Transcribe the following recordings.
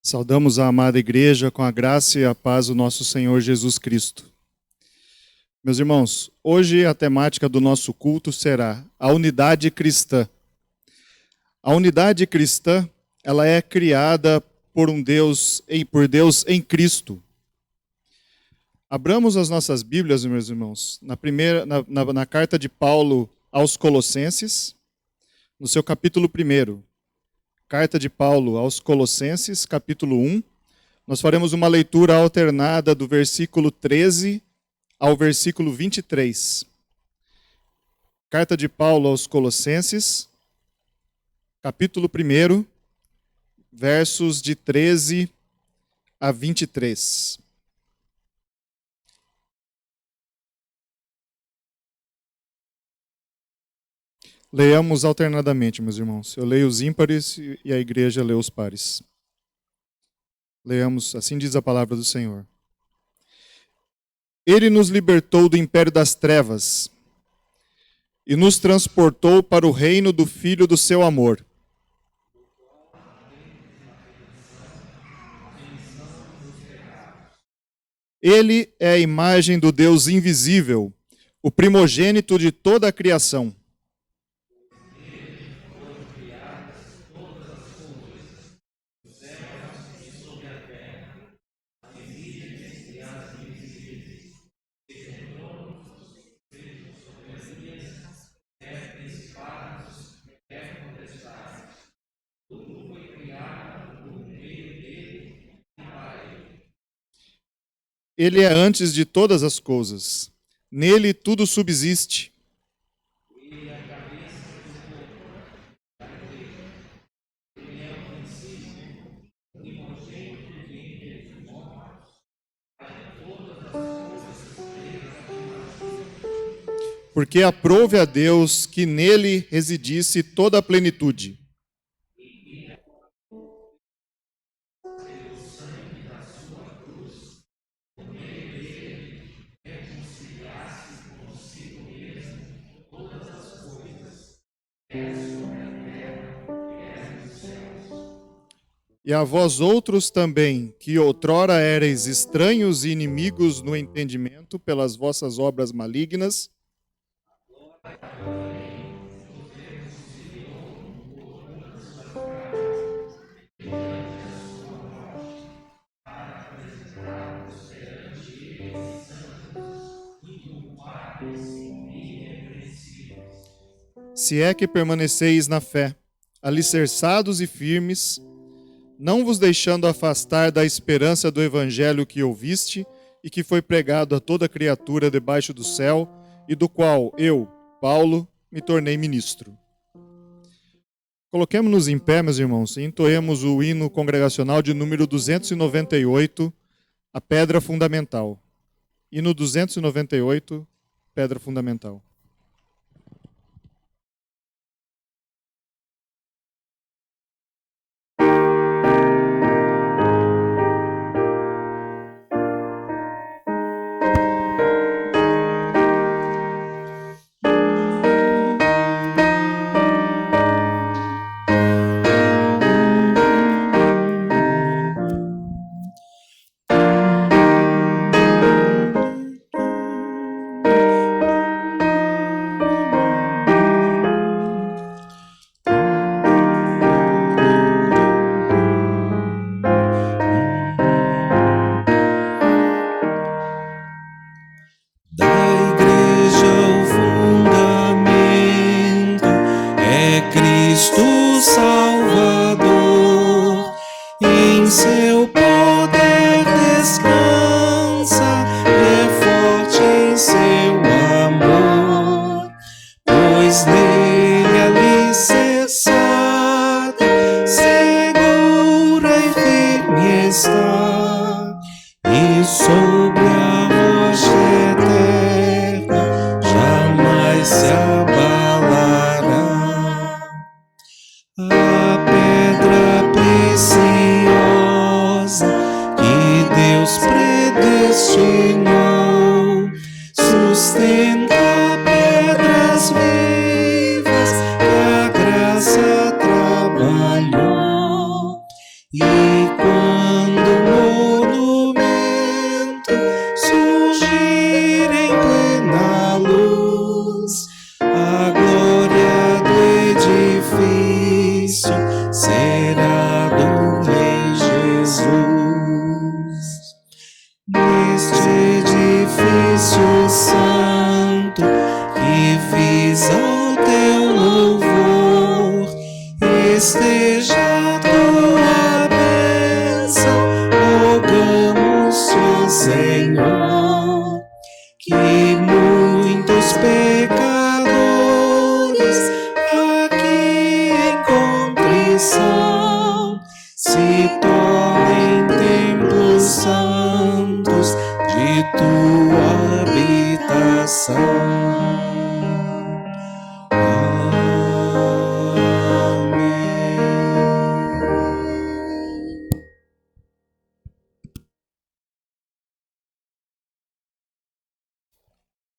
Saudamos a amada igreja com a graça e a paz do nosso Senhor Jesus Cristo. Meus irmãos, hoje a temática do nosso culto será a unidade cristã. A unidade cristã, ela é criada por Deus em Cristo. Abramos as nossas Bíblias, meus irmãos, na carta de Paulo aos Colossenses, no seu capítulo 1. Carta de Paulo aos Colossenses, capítulo 1. Nós faremos uma leitura alternada do versículo 13 ao versículo 23. Carta de Paulo aos Colossenses, capítulo 1, versos de 13 a 23. Leamos alternadamente, meus irmãos. Eu leio os ímpares e a igreja lê os pares. Leamos, assim diz a palavra do Senhor. Ele nos libertou do império das trevas e nos transportou para o reino do Filho do seu amor. Ele é a imagem do Deus invisível, o primogênito de toda a criação. Ele é antes de todas as coisas. Nele tudo subsiste. Porque aprouve a Deus que nele residisse toda a plenitude. E a vós outros também, que outrora éreis estranhos e inimigos no entendimento pelas vossas obras malignas, se é que permaneceis na fé, alicerçados e firmes, não vos deixando afastar da esperança do evangelho que ouviste e que foi pregado a toda criatura debaixo do céu, e do qual eu, Paulo, me tornei ministro. Coloquemo-nos em pé, meus irmãos, e entoemos o hino congregacional de número 298, a pedra fundamental. Hino 298, pedra fundamental. Sustenta pedras vivas que a graça trabalhou. E quando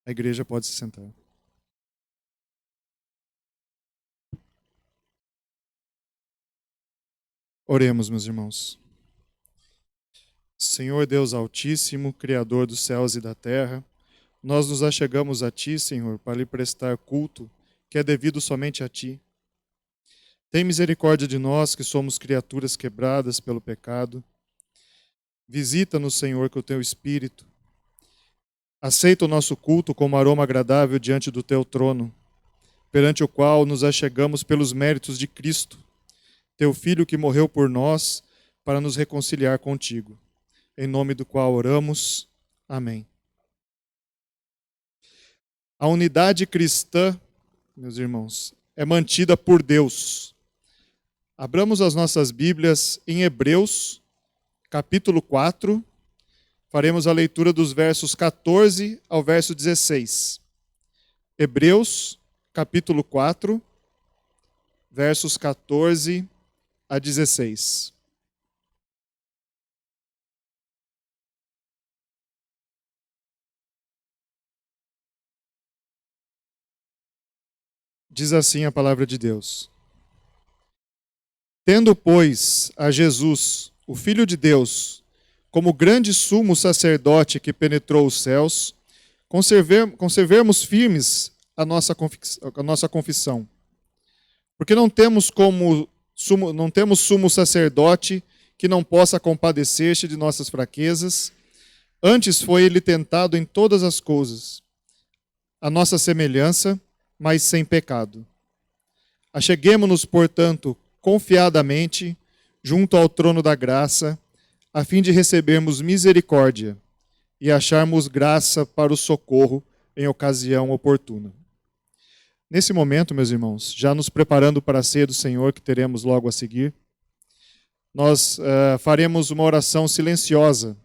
A igreja pode se sentar. Oremos, meus irmãos. Senhor Deus Altíssimo, Criador dos céus e da terra, nós nos achegamos a Ti, Senhor, para lhe prestar culto, que é devido somente a Ti. Tem misericórdia de nós, que somos criaturas quebradas pelo pecado. Visita-nos, Senhor, com o Teu Espírito. Aceita o nosso culto como aroma agradável diante do Teu trono, perante o qual nos achegamos pelos méritos de Cristo, Teu Filho que morreu por nós para nos reconciliar contigo. Em nome do qual oramos. Amém. A unidade cristã, meus irmãos, é mantida por Deus. Abramos as nossas Bíblias em Hebreus, capítulo 4. Faremos a leitura dos versos 14 ao verso 16. Hebreus, capítulo 4, versos 14 a 16. Diz assim a palavra de Deus: Tendo, pois, a Jesus, o Filho de Deus, como grande sumo sacerdote que penetrou os céus, conservemos firmes a nossa confissão. Porque não temos sumo sacerdote que não possa compadecer-se de nossas fraquezas, antes foi ele tentado em todas as coisas, a nossa semelhança, mas sem pecado. Acheguemo-nos, portanto, confiadamente junto ao trono da graça, a fim de recebermos misericórdia e acharmos graça para o socorro em ocasião oportuna. Nesse momento, meus irmãos, já nos preparando para a ceia do Senhor, que teremos logo a seguir, nós faremos uma oração silenciosa,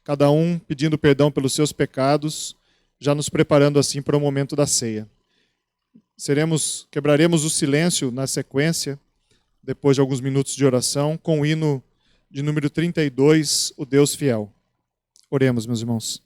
cada um pedindo perdão pelos seus pecados, já nos preparando assim para o momento da ceia. Quebraremos o silêncio na sequência, depois de alguns minutos de oração, com o hino de número 32, O Deus Fiel. Oremos, meus irmãos.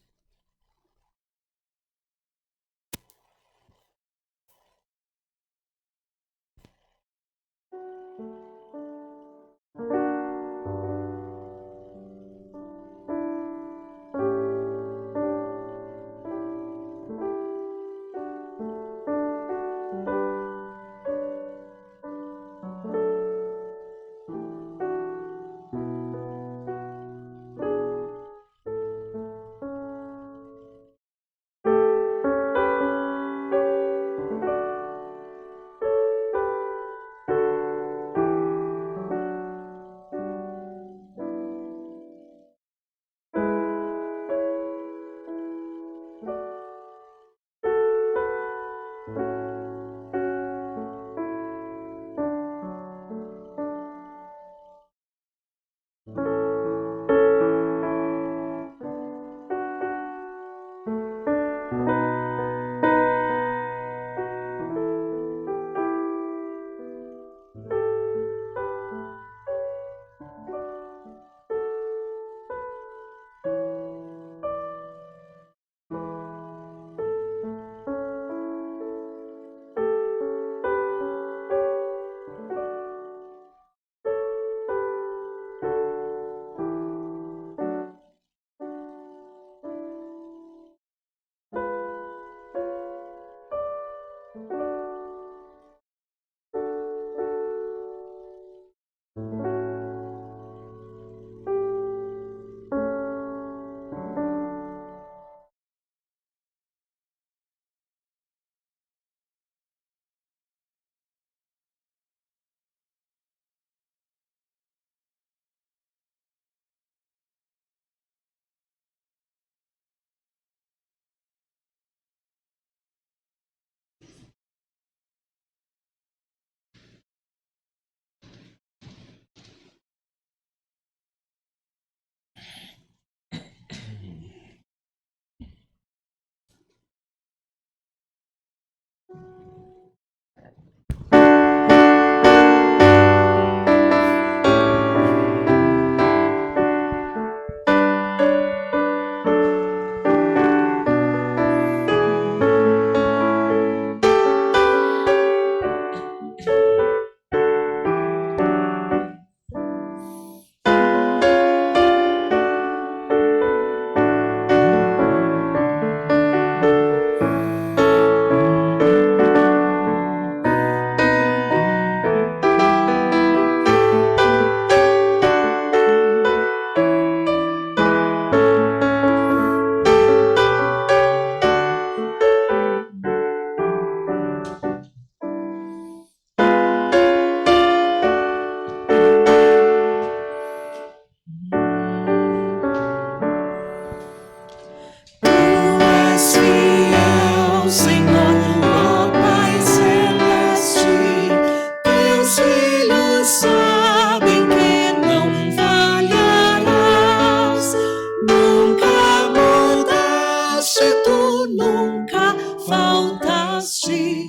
tu nunca faltaste.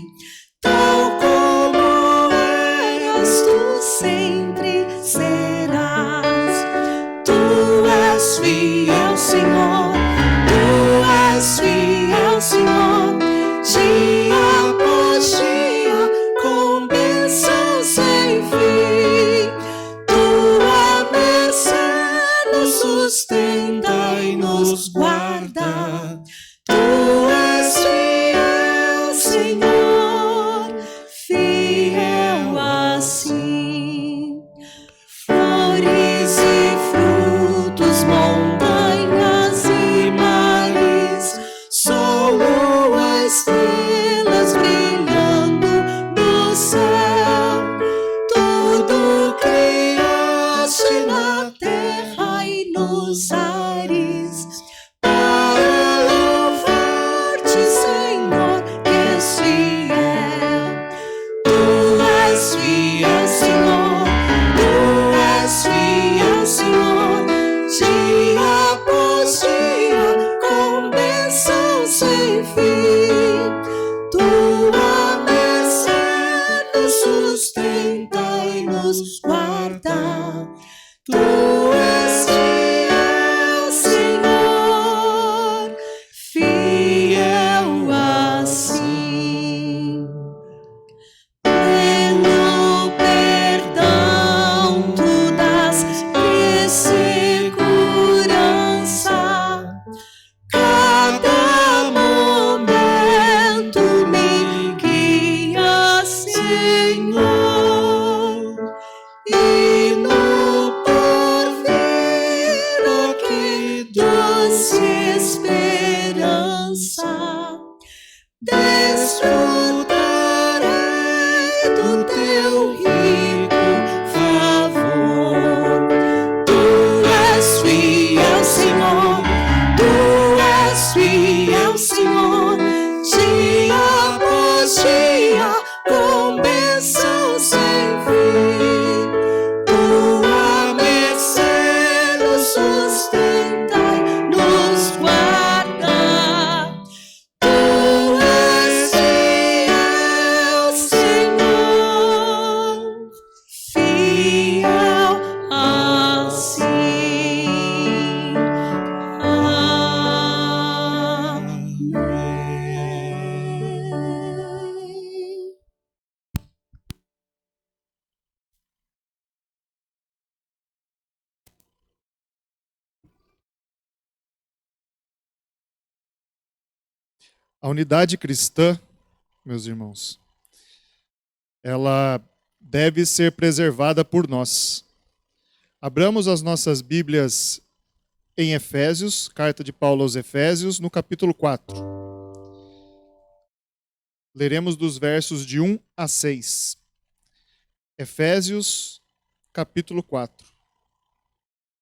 Tal como eras, tu sempre serás. Tu és fiel, Senhor. Tu és fiel, Senhor. Dia após dia, com bênçãos sem fim. Tua mercê nos sustenta e nos guarda. Tu és fiel, Senhor, fiel assim. Flores e frutos, montanhas e mares, sol, lua, estrelas brilhando no céu. Tudo criaste na terra e nos ares, para louvar-te, Senhor, que és fiel. Tu és fiel, Senhor. Tu és fiel, Senhor. Dia após dia, com bênção sem fim. Tua mercê nos sustenta e nos guarda. Tu és fiel, Senhor, fiel assim. Pelo perdão tu dás e segurança. Cada momento me guia, Senhor. E no porvir, oh, que doce esperança, desfrutarei do teu rico favor. Tu és fiel, Senhor. Tu és fiel, Senhor. Dia após dia, com bênção sem fim. Tua mercê nos sustenta e nos guarda. Tu és fiel, Senhor, fiel assim. Amém. A unidade cristã, meus irmãos, ela deve ser preservada por nós. Abramos as nossas Bíblias em Efésios, carta de Paulo aos Efésios, no capítulo 4. Leremos dos versos de 1 a 6. Efésios, capítulo 4.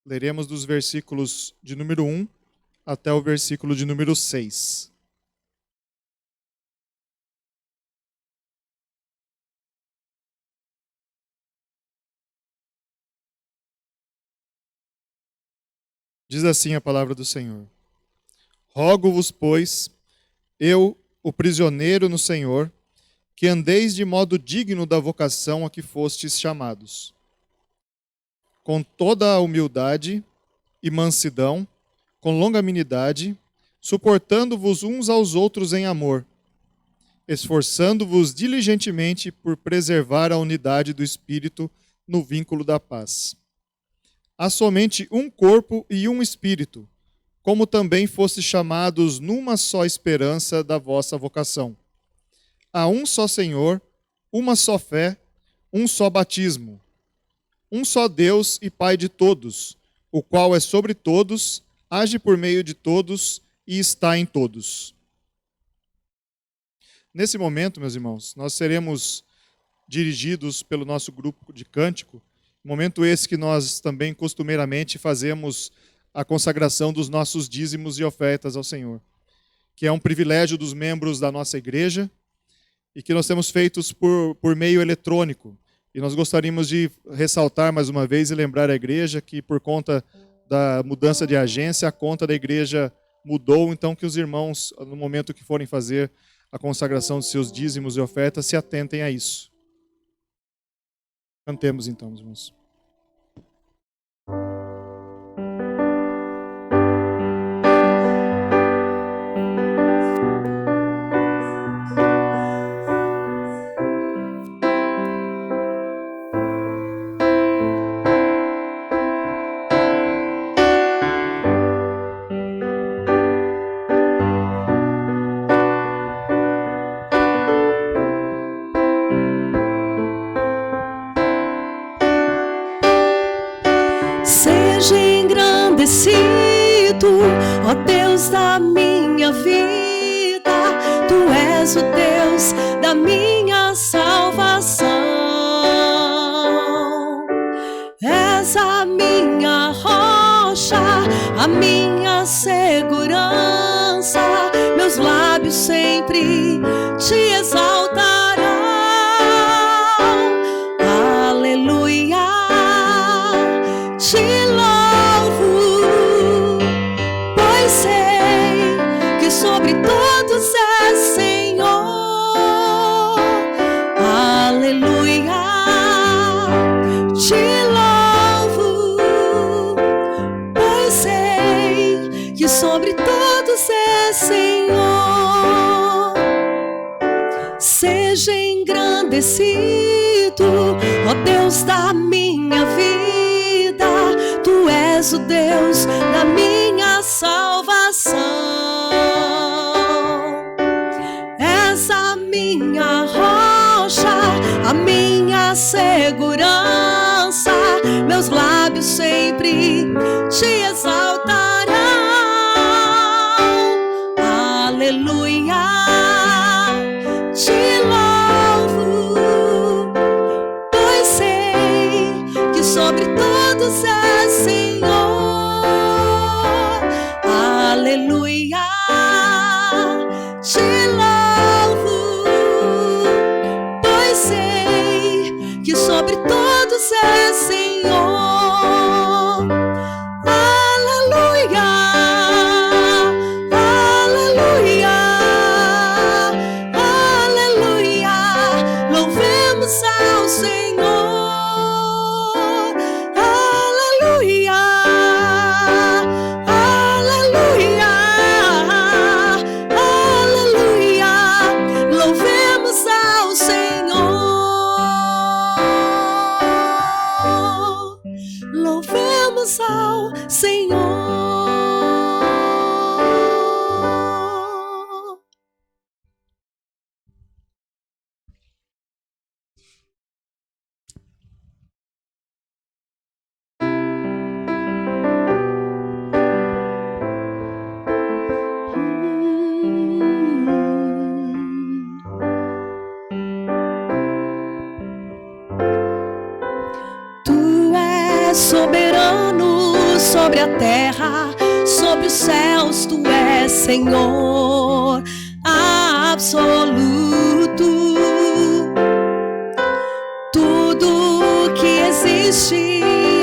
Leremos dos versículos de número 1 até o versículo de número 6. Diz assim a palavra do Senhor: Rogo-vos, pois, eu, o prisioneiro no Senhor, que andeis de modo digno da vocação a que fostes chamados, com toda a humildade e mansidão, com longanimidade, suportando-vos uns aos outros em amor, esforçando-vos diligentemente por preservar a unidade do Espírito no vínculo da paz. Há somente um corpo e um Espírito, como também fostes chamados numa só esperança da vossa vocação. Há um só Senhor, uma só fé, um só batismo, um só Deus e Pai de todos, o qual é sobre todos, age por meio de todos e está em todos. Nesse momento, meus irmãos, nós seremos dirigidos pelo nosso grupo de cântico, momento esse que nós também costumeiramente fazemos a consagração dos nossos dízimos e ofertas ao Senhor, que é um privilégio dos membros da nossa igreja e que nós temos feitos por meio eletrônico. E nós gostaríamos de ressaltar mais uma vez e lembrar a igreja que, por conta da mudança de agência, a conta da igreja mudou, então que os irmãos, no momento que forem fazer a consagração de seus dízimos e ofertas, se atentem a isso. Cantemos então, meus irmãos. Seja engrandecido, ó Deus da minha vida, Tu és o Deus da minha salvação. És a minha rocha, a minha segurança, meus lábios sempre te exaltarão. Aleluia. Te louvo, pois sei que sobre todos és Senhor. Aleluia. Te louvo, pois sei que sobre todos és Senhor. Seja engrandecido, ó Deus da minha vida, Tu és o Deus da minha salvação. És a minha rocha, a minha segurança, meus lábios sempre te exaltarão. Aleluia. Te louvo, pois sei que sobre todos és Senhor. Aleluia. Te louvo, pois sei que sobre todos és Senhor. Aleluia. Aleluia. Aleluia. Louvemos ao Senhor. Aleluia. Aleluia. Aleluia. Louvemos ao Senhor. Louvemos ao Senhor. Tu és soberano sobre a terra, sobre os céus, Tu és Senhor absoluto. Tudo que existe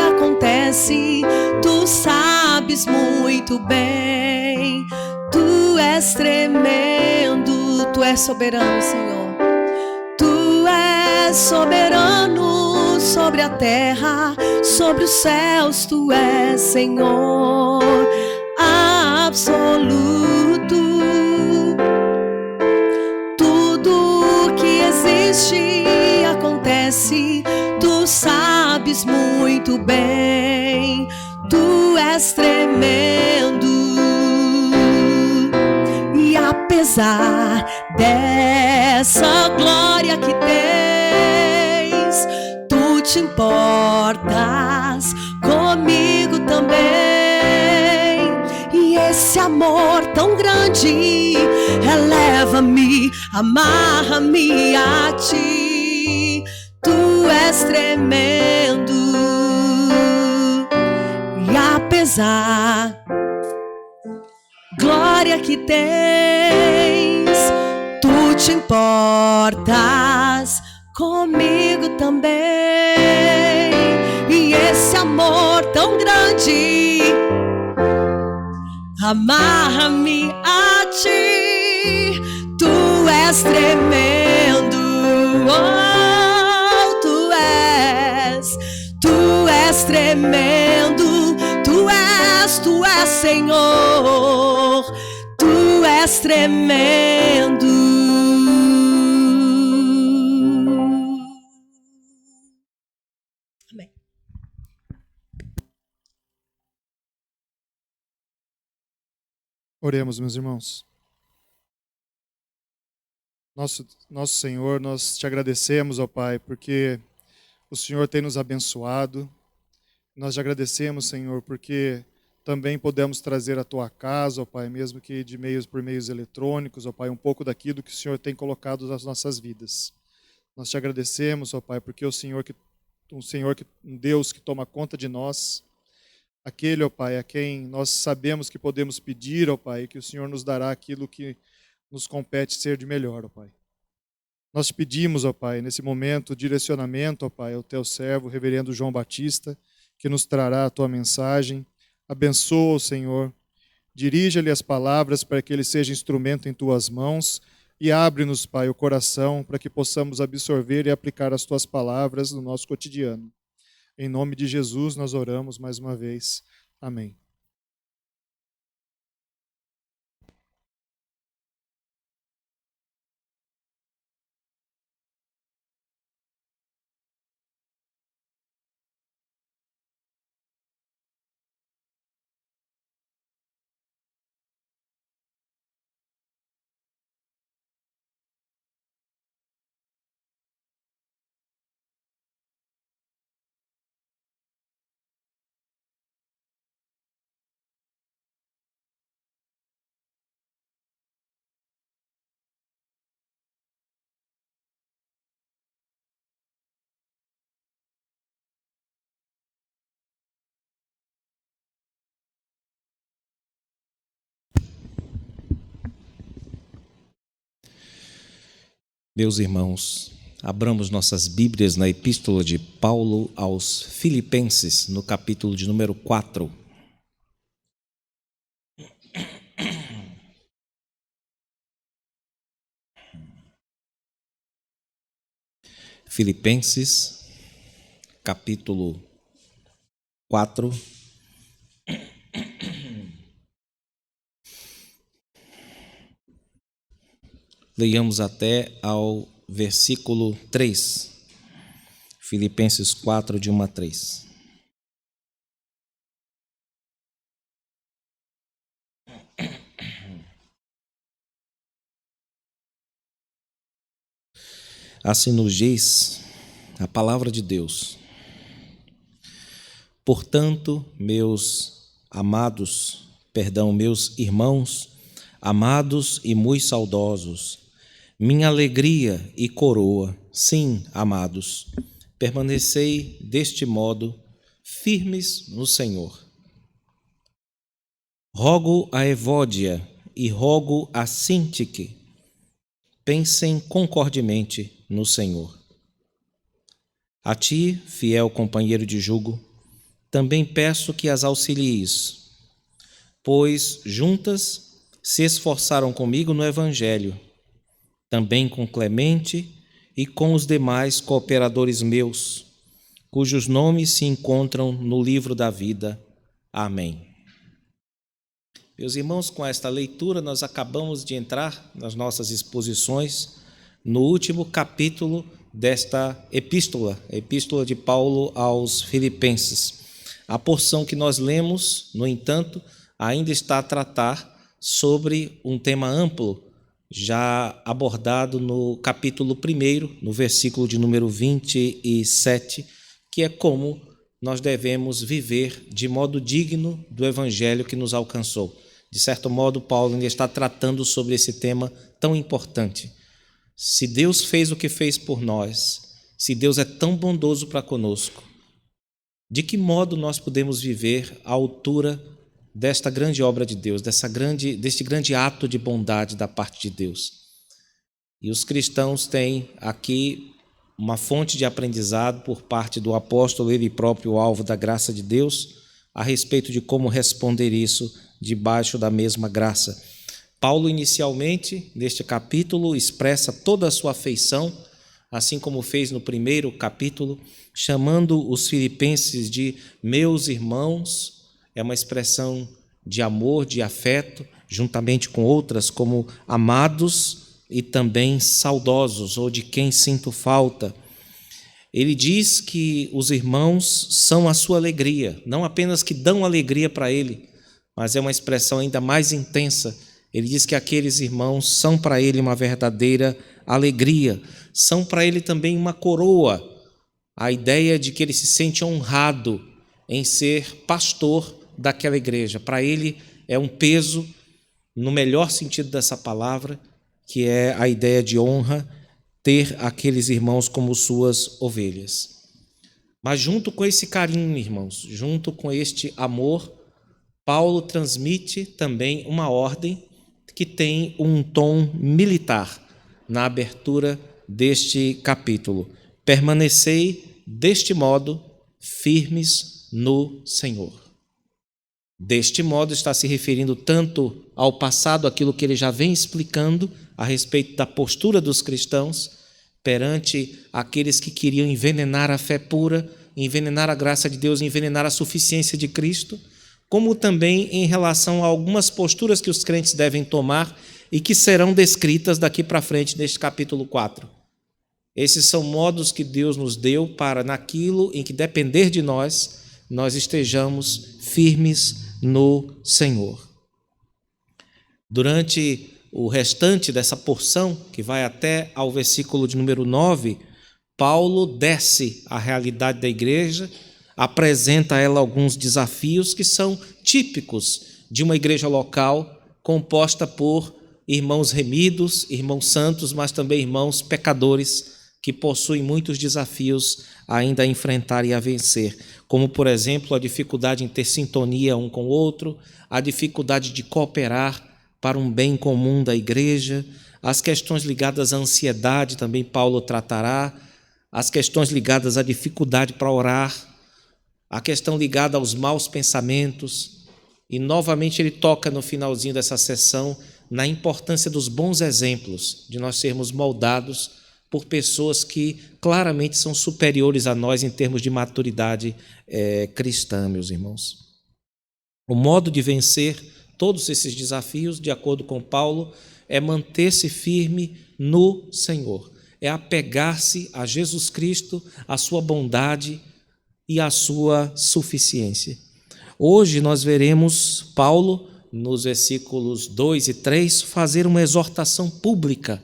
acontece, Tu sabes muito bem. Tu és tremendo, Tu és soberano, Senhor. Tu és soberano sobre a terra, sobre os céus, Tu és Senhor absoluto. Tudo que existe acontece, Tu sabes muito bem. Tu és tremendo. E apesar dessa glória que tens, Tu te importas comigo também. E esse amor tão grande eleva-me, amarra-me a Ti. Tu és tremendo. E apesar glória que tens, Tu te importas comigo também. E esse amor tão grande amarra-me a ti. Tu és tremendo, oh, tu és tremendo, tu és Senhor, tu és tremendo. Amém. Oremos, meus irmãos. Nosso Senhor, nós te agradecemos, ó Pai, porque o Senhor tem nos abençoado. Nós te agradecemos, Senhor, porque também podemos trazer à tua casa, ó Pai, mesmo que por meios eletrônicos, ó Pai, um pouco daquilo que o Senhor tem colocado nas nossas vidas. Nós te agradecemos, ó Pai, porque um Deus que toma conta de nós, aquele, ó Pai, a quem nós sabemos que podemos pedir, ó Pai, que o Senhor nos dará aquilo que nos compete ser de melhor, ó Pai. Nós te pedimos, ó Pai, nesse momento, direcionamento, ó Pai, ao teu servo, reverendo João Batista, que nos trará a tua mensagem. Abençoa, Senhor, dirija-lhe as palavras para que ele seja instrumento em tuas mãos e abre-nos, Pai, o coração para que possamos absorver e aplicar as tuas palavras no nosso cotidiano. Em nome de Jesus nós oramos mais uma vez. Amém. Meus irmãos, abramos nossas Bíblias na Epístola de Paulo aos Filipenses, no capítulo de número 4. Filipenses, capítulo 4. Leiamos até ao versículo 3. Filipenses 4, de 1 a 3. Assim nos diz a palavra de Deus. Portanto, meus irmãos, amados e muito saudosos, minha alegria e coroa, sim, amados, permanecei deste modo firmes no Senhor. Rogo a Evódia e rogo a Sintique, pensem concordemente no Senhor. A ti, fiel companheiro de jugo, também peço que as auxilies, pois juntas se esforçaram comigo no Evangelho, também com Clemente e com os demais cooperadores meus, cujos nomes se encontram no livro da vida. Amém. Meus irmãos, com esta leitura nós acabamos de entrar nas nossas exposições no último capítulo desta epístola, a epístola de Paulo aos Filipenses. A porção que nós lemos, no entanto, ainda está a tratar sobre um tema amplo, já abordado no capítulo 1, no versículo de número 27, que é como nós devemos viver de modo digno do evangelho que nos alcançou. De certo modo, Paulo ainda está tratando sobre esse tema tão importante. Se Deus fez o que fez por nós, se Deus é tão bondoso para conosco, de que modo nós podemos viver à altura desta grande obra de Deus, deste grande ato de bondade da parte de Deus? E os cristãos têm aqui uma fonte de aprendizado por parte do apóstolo, ele próprio alvo da graça de Deus, a respeito de como responder isso debaixo da mesma graça. Paulo, inicialmente, neste capítulo, expressa toda a sua afeição, assim como fez no primeiro capítulo, chamando os filipenses de meus irmãos. É uma expressão de amor, de afeto, juntamente com outras como amados e também saudosos, ou de quem sinto falta. Ele diz que os irmãos são a sua alegria, não apenas que dão alegria para ele, mas é uma expressão ainda mais intensa. Ele diz que aqueles irmãos são para ele uma verdadeira alegria, são para ele também uma coroa, a ideia de que ele se sente honrado em ser pastor daquela igreja. Para ele é um peso, no melhor sentido dessa palavra, que é a ideia de honra, ter aqueles irmãos como suas ovelhas. Mas junto com esse carinho, irmãos, junto com este amor, Paulo transmite também uma ordem que tem um tom militar na abertura deste capítulo. Permanecei deste modo firmes no Senhor. Deste modo está se referindo tanto ao passado, aquilo que ele já vem explicando a respeito da postura dos cristãos perante aqueles que queriam envenenar a fé pura, envenenar a graça de Deus, envenenar a suficiência de Cristo, como também em relação a algumas posturas que os crentes devem tomar e que serão descritas daqui para frente neste capítulo 4. Esses são modos que Deus nos deu para, naquilo em que depender de nós, nós estejamos firmes no Senhor. Durante o restante dessa porção, que vai até ao versículo de número 9, Paulo desce à realidade da igreja, apresenta a ela alguns desafios que são típicos de uma igreja local composta por irmãos remidos, irmãos santos, mas também irmãos pecadores que possuem muitos desafios ainda a enfrentar e a vencer, como, por exemplo, a dificuldade em ter sintonia um com o outro, a dificuldade de cooperar para um bem comum da igreja, as questões ligadas à ansiedade também Paulo tratará, as questões ligadas à dificuldade para orar, a questão ligada aos maus pensamentos, e novamente ele toca no finalzinho dessa sessão na importância dos bons exemplos, de nós sermos moldados por pessoas que claramente são superiores a nós em termos de maturidade cristã, meus irmãos. O modo de vencer todos esses desafios, de acordo com Paulo, é manter-se firme no Senhor, é apegar-se a Jesus Cristo, a sua bondade e a sua suficiência. Hoje nós veremos Paulo, nos versículos 2 e 3, fazer uma exortação pública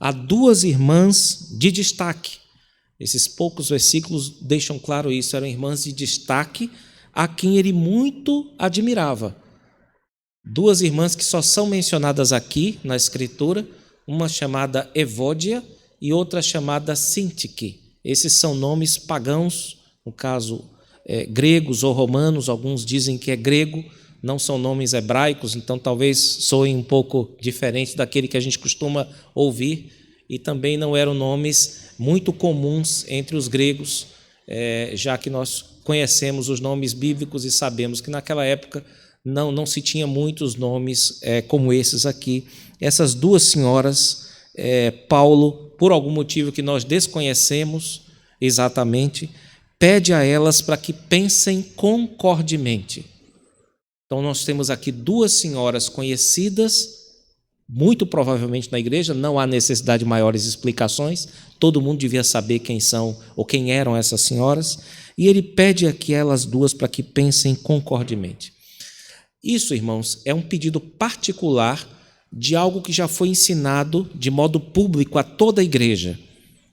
a duas irmãs de destaque. Esses poucos versículos deixam claro isso, eram irmãs de destaque a quem ele muito admirava. Duas irmãs que só são mencionadas aqui na Escritura, uma chamada Evódia e outra chamada Sintique. Esses são nomes pagãos, no caso gregos ou romanos, alguns dizem que é grego, não são nomes hebraicos, então talvez soem um pouco diferente daquele que a gente costuma ouvir, e também não eram nomes muito comuns entre os gregos, já que nós conhecemos os nomes bíblicos e sabemos que naquela época não se tinha muitos nomes como esses aqui. Essas duas senhoras, Paulo, por algum motivo que nós desconhecemos exatamente, pede a elas para que pensem concordemente. Então nós temos aqui duas senhoras conhecidas, muito provavelmente na igreja, não há necessidade de maiores explicações, todo mundo devia saber quem são ou quem eram essas senhoras, e ele pede aqui a elas duas para que pensem concordemente. Isso, irmãos, é um pedido particular de algo que já foi ensinado de modo público a toda a igreja.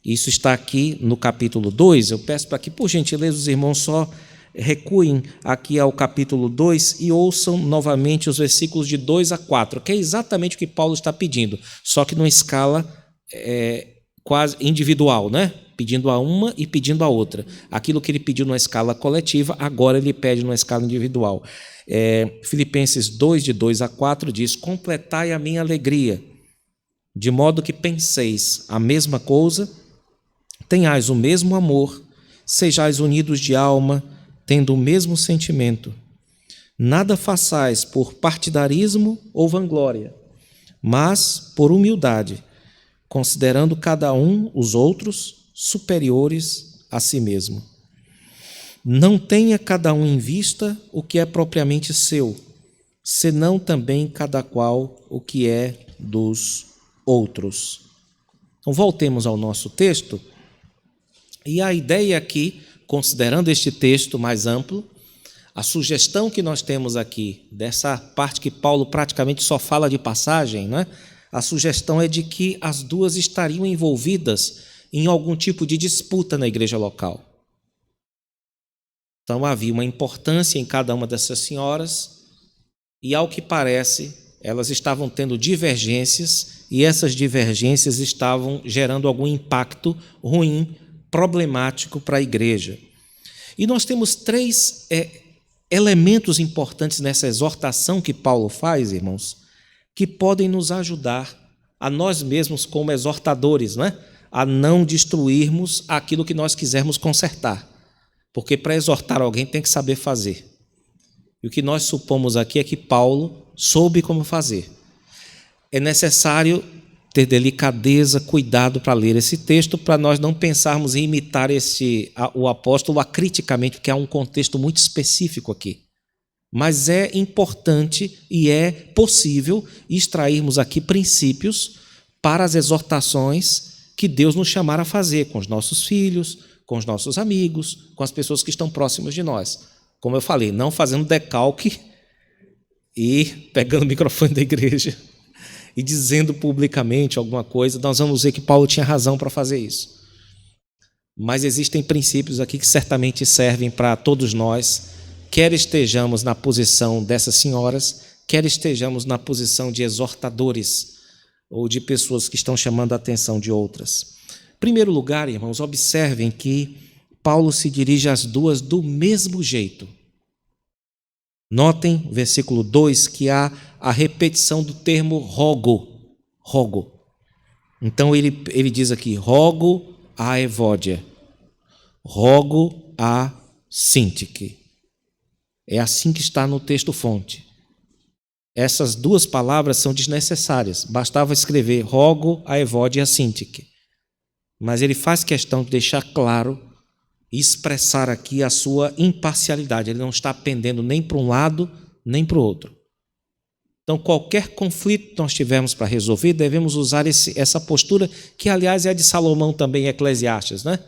Isso está aqui no capítulo 2, eu peço para que, por gentileza, os irmãos só recuem aqui ao capítulo 2 e ouçam novamente os versículos de 2 a 4, que é exatamente o que Paulo está pedindo, só que numa escala quase individual, né? Pedindo a uma e pedindo a outra. Aquilo que ele pediu numa escala coletiva, agora ele pede numa escala individual. Filipenses 2, de 2 a 4, diz: completai a minha alegria, de modo que penseis a mesma coisa, tenhais o mesmo amor, sejais unidos de alma, tendo o mesmo sentimento. Nada façais por partidarismo ou vanglória, mas por humildade, considerando cada um os outros superiores a si mesmo. Não tenha cada um em vista o que é propriamente seu, senão também cada qual o que é dos outros. Então, voltemos ao nosso texto. E a ideia aqui, considerando este texto mais amplo, a sugestão que nós temos aqui, dessa parte que Paulo praticamente só fala de passagem, né? A sugestão é de que as duas estariam envolvidas em algum tipo de disputa na igreja local. Então havia uma importância em cada uma dessas senhoras e, ao que parece, elas estavam tendo divergências e essas divergências estavam gerando algum impacto ruim, problemático para a igreja. E nós temos três elementos importantes nessa exortação que Paulo faz, irmãos, que podem nos ajudar a nós mesmos como exortadores, né? A não destruirmos aquilo que nós quisermos consertar. Porque para exortar alguém tem que saber fazer. E o que nós supomos aqui é que Paulo soube como fazer. É necessário ter delicadeza, cuidado para ler esse texto, para nós não pensarmos em imitar o apóstolo acriticamente, porque há um contexto muito específico aqui. Mas é importante e é possível extrairmos aqui princípios para as exortações que Deus nos chamar a fazer com os nossos filhos, com os nossos amigos, com as pessoas que estão próximas de nós. Como eu falei, não fazendo decalque e pegando o microfone da igreja e dizendo publicamente alguma coisa. Nós vamos ver que Paulo tinha razão para fazer isso. Mas existem princípios aqui que certamente servem para todos nós, quer estejamos na posição dessas senhoras, quer estejamos na posição de exortadores ou de pessoas que estão chamando a atenção de outras. Em primeiro lugar, irmãos, observem que Paulo se dirige às duas do mesmo jeito. Notem, versículo 2, que há a repetição do termo rogo. Rogo. Então ele diz aqui, rogo a Evódia, rogo a Sintique. É assim que está no texto-fonte. Essas duas palavras são desnecessárias. Bastava escrever rogo a Evódia e a Sintique. Mas ele faz questão de deixar claro e expressar aqui a sua imparcialidade. Ele não está pendendo nem para um lado, nem para o outro. Então, qualquer conflito que nós tivermos para resolver, devemos usar essa postura, que, aliás, é a de Salomão também em Eclesiastes, né?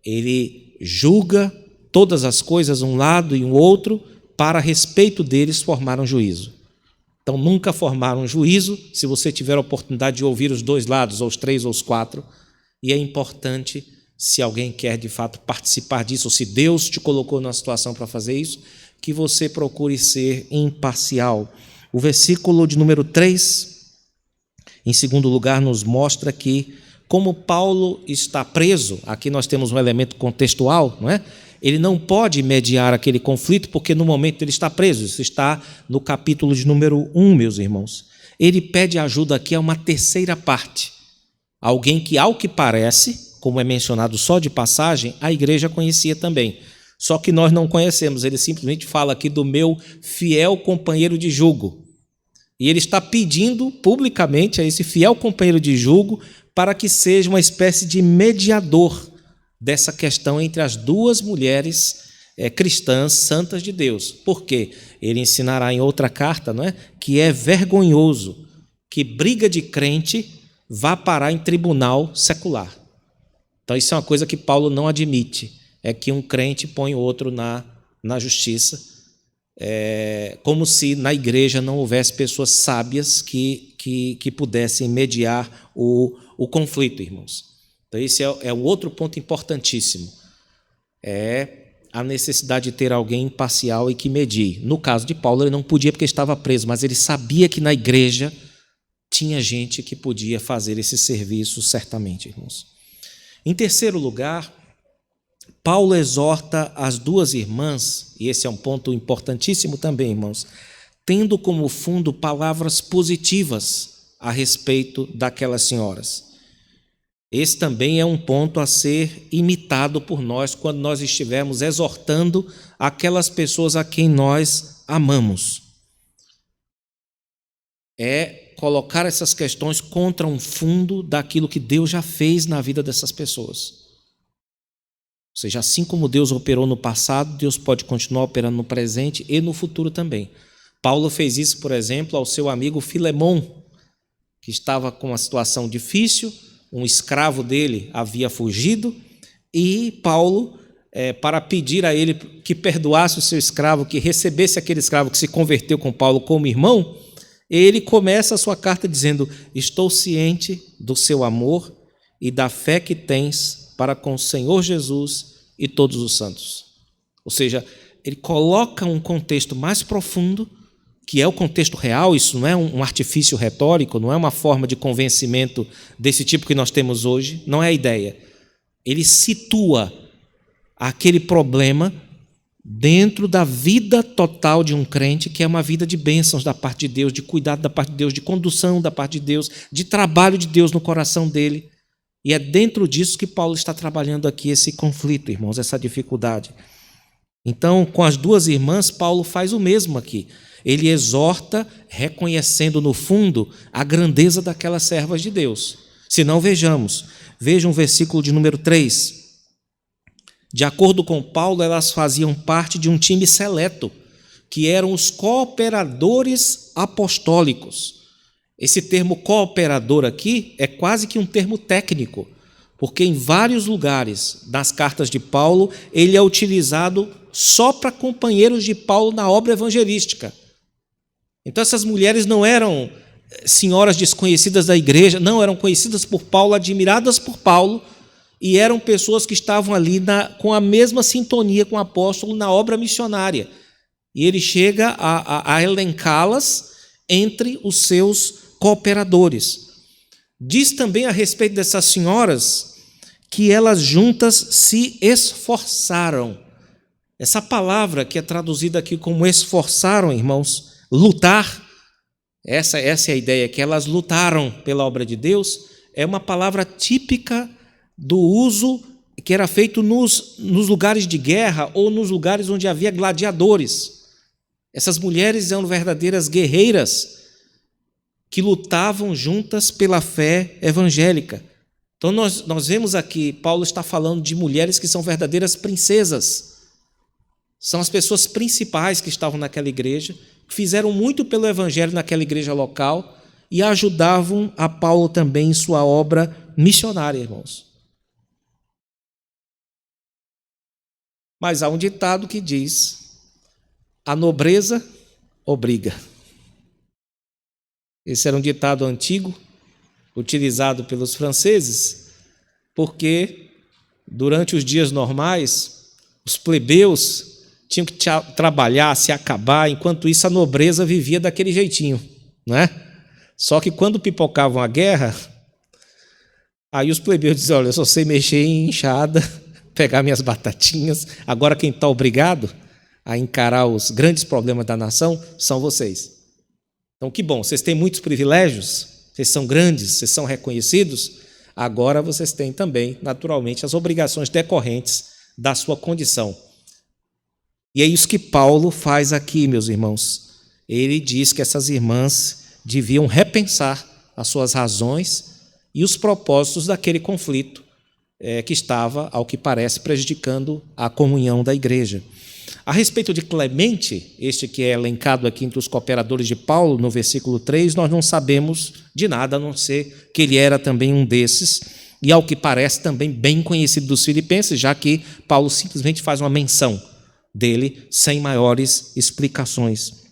Ele julga todas as coisas, um lado e um outro, para a respeito deles formar um juízo. Então, nunca formar um juízo se você tiver a oportunidade de ouvir os dois lados, ou os três, ou os quatro. E é importante, se alguém quer de fato participar disso, ou se Deus te colocou numa situação para fazer isso, que você procure ser imparcial. O versículo de número 3, em segundo lugar, nos mostra que, como Paulo está preso, aqui nós temos um elemento contextual, não é? Ele não pode mediar aquele conflito, porque no momento ele está preso. Isso está no capítulo de número 1, meus irmãos. Ele pede ajuda aqui a uma terceira parte. Alguém que, ao que parece, como é mencionado só de passagem, a igreja conhecia também. Só que nós não conhecemos. Ele simplesmente fala aqui do meu fiel companheiro de jugo. E ele está pedindo publicamente a esse fiel companheiro de jugo para que seja uma espécie de mediador dessa questão entre as duas mulheres cristãs santas de Deus. Por quê? Ele ensinará em outra carta, não é? Que é vergonhoso que briga de crente vá parar em tribunal secular. Então isso é uma coisa que Paulo não admite, é que um crente põe o outro na justiça, como se na igreja não houvesse pessoas sábias que pudessem mediar o conflito, irmãos. Então, esse é um outro ponto importantíssimo. É a necessidade de ter alguém imparcial e que medie. No caso de Paulo, ele não podia porque estava preso, mas ele sabia que na igreja tinha gente que podia fazer esse serviço, certamente, irmãos. Em terceiro lugar, Paulo exorta as duas irmãs, e esse é um ponto importantíssimo também, irmãos, tendo como fundo palavras positivas a respeito daquelas senhoras. Esse também é um ponto a ser imitado por nós quando nós estivermos exortando aquelas pessoas a quem nós amamos. É colocar essas questões contra um fundo daquilo que Deus já fez na vida dessas pessoas. Ou seja, assim como Deus operou no passado, Deus pode continuar operando no presente e no futuro também. Paulo fez isso, por exemplo, ao seu amigo Filemon, que estava com uma situação difícil, um escravo dele havia fugido, e Paulo, para pedir a ele que perdoasse o seu escravo, que recebesse aquele escravo que se converteu com Paulo como irmão, ele começa a sua carta dizendo: estou ciente do seu amor e da fé que tens para com o Senhor Jesus e todos os santos. Ou seja, ele coloca um contexto mais profundo, que é o contexto real. Isso não é um artifício retórico, não é uma forma de convencimento desse tipo que nós temos hoje, não é a ideia. Ele situa aquele problema dentro da vida total de um crente, que é uma vida de bênçãos da parte de Deus, de cuidado da parte de Deus, de condução da parte de Deus, de trabalho de Deus no coração dele. E é dentro disso que Paulo está trabalhando aqui esse conflito, irmãos, essa dificuldade. Então, com as duas irmãs, Paulo faz o mesmo aqui. Ele exorta, reconhecendo no fundo a grandeza daquelas servas de Deus. Se não, vejam o versículo de número 3. De acordo com Paulo, elas faziam parte de um time seleto, que eram os cooperadores apostólicos. Esse termo cooperador aqui é quase que um termo técnico, porque em vários lugares nas cartas de Paulo ele é utilizado só para companheiros de Paulo na obra evangelística. Então essas mulheres não eram senhoras desconhecidas da igreja, não, eram conhecidas por Paulo, admiradas por Paulo, e eram pessoas que estavam ali com a mesma sintonia com o apóstolo na obra missionária. E ele chega a elencá-las entre os seus cooperadores. Diz também a respeito dessas senhoras que elas juntas se esforçaram. Essa palavra que é traduzida aqui como esforçaram, irmãos, lutar, essa é a ideia, que elas lutaram pela obra de Deus, é uma palavra típica do uso que era feito nos lugares de guerra ou nos lugares onde havia gladiadores. Essas mulheres eram verdadeiras guerreiras que lutavam juntas pela fé evangélica. Então nós vemos aqui, Paulo está falando de mulheres que são verdadeiras princesas. São as pessoas principais que estavam naquela igreja, que fizeram muito pelo evangelho naquela igreja local e ajudavam a Paulo também em sua obra missionária, irmãos. Mas há um ditado que diz: a nobreza obriga. Esse era um ditado antigo, utilizado pelos franceses, porque durante os dias normais, os plebeus tinham que trabalhar, se acabar, enquanto isso a nobreza vivia daquele jeitinho, não é? Só que quando pipocavam a guerra, aí os plebeus diziam: olha, eu só sei mexer em enxada, pegar minhas batatinhas, agora quem está obrigado a encarar os grandes problemas da nação são vocês. Então, que bom, vocês têm muitos privilégios, vocês são grandes, vocês são reconhecidos, agora vocês têm também, naturalmente, as obrigações decorrentes da sua condição. E é isso que Paulo faz aqui, meus irmãos. Ele diz que essas irmãs deviam repensar as suas razões e os propósitos daquele conflito que estava, ao que parece, prejudicando a comunhão da igreja. A respeito de Clemente, este que é elencado aqui entre os cooperadores de Paulo, no versículo 3, nós não sabemos de nada, a não ser que ele era também um desses, e ao que parece também bem conhecido dos filipenses, já que Paulo simplesmente faz uma menção dele, sem maiores explicações.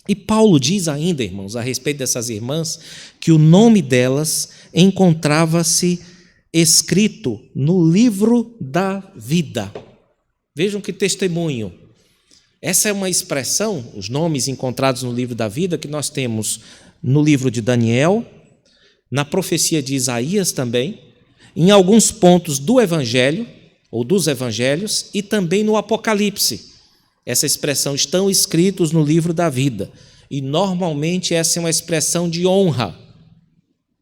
E Paulo diz ainda, irmãos, a respeito dessas irmãs, que o nome delas encontrava-se escrito no livro da vida. Vejam que testemunho. Essa é uma expressão, os nomes encontrados no livro da vida, que nós temos no livro de Daniel, na profecia de Isaías também, em alguns pontos do Evangelho, ou dos Evangelhos, e também no Apocalipse. Essa expressão estão escritos no livro da vida. E normalmente essa é uma expressão de honra.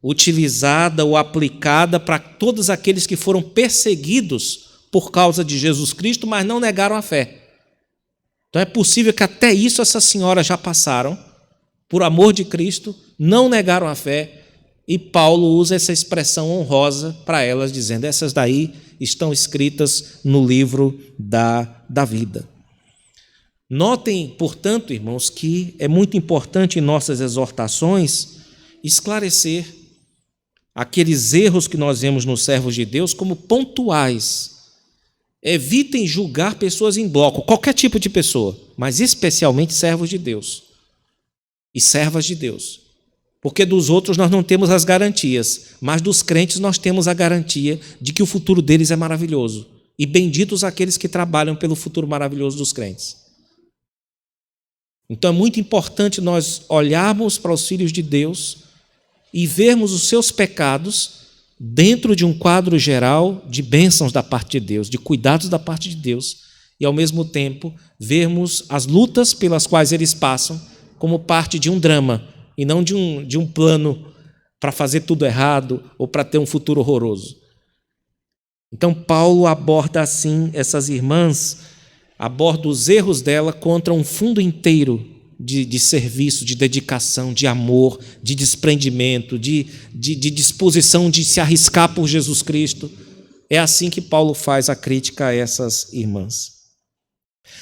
utilizada ou aplicada para todos aqueles que foram perseguidos por causa de Jesus Cristo, mas não negaram a fé. Então é possível que até isso essas senhoras já passaram, por amor de Cristo, não negaram a fé, e Paulo usa essa expressão honrosa para elas, dizendo: essas daí estão escritas no livro da vida. Notem, portanto, irmãos, que é muito importante em nossas exortações esclarecer aqueles erros que nós vemos nos servos de Deus como pontuais. Evitem julgar pessoas em bloco, qualquer tipo de pessoa, mas especialmente servos de Deus e servas de Deus. Porque dos outros nós não temos as garantias, mas dos crentes nós temos a garantia de que o futuro deles é maravilhoso. E benditos aqueles que trabalham pelo futuro maravilhoso dos crentes. Então é muito importante nós olharmos para os filhos de Deus e vermos os seus pecados dentro de um quadro geral de bênçãos da parte de Deus, de cuidados da parte de Deus, e ao mesmo tempo vermos as lutas pelas quais eles passam como parte de um drama, e não de um plano para fazer tudo errado ou para ter um futuro horroroso. Então Paulo aborda assim essas irmãs, aborda os erros dela contra um fundo inteiro de serviço, de dedicação, de amor, de desprendimento, de disposição de se arriscar por Jesus Cristo. É assim que Paulo faz a crítica a essas irmãs.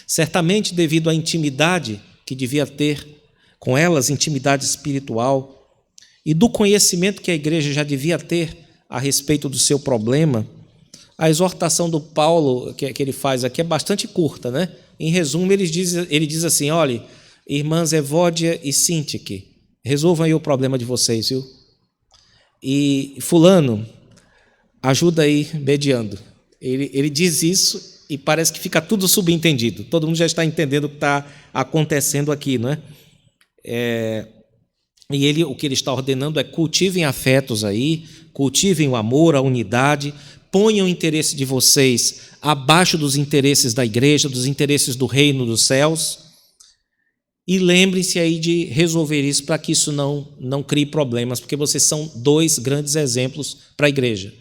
Certamente, devido à intimidade que devia ter com elas, intimidade espiritual, e do conhecimento que a igreja já devia ter a respeito do seu problema, a exortação do Paulo que ele faz aqui é bastante curta, né? Em resumo, ele diz assim: olha, irmãs Evódia e Sintique, resolvam aí o problema de vocês, viu? E fulano, ajuda aí mediando. Ele diz isso e parece que fica tudo subentendido. Todo mundo já está entendendo o que está acontecendo aqui, não é? E o que ele está ordenando é: cultivem afetos aí, cultivem o amor, a unidade, ponham o interesse de vocês abaixo dos interesses da igreja, dos interesses do reino dos céus, e lembrem-se aí de resolver isso para que isso não crie problemas, porque vocês são dois grandes exemplos para a igreja.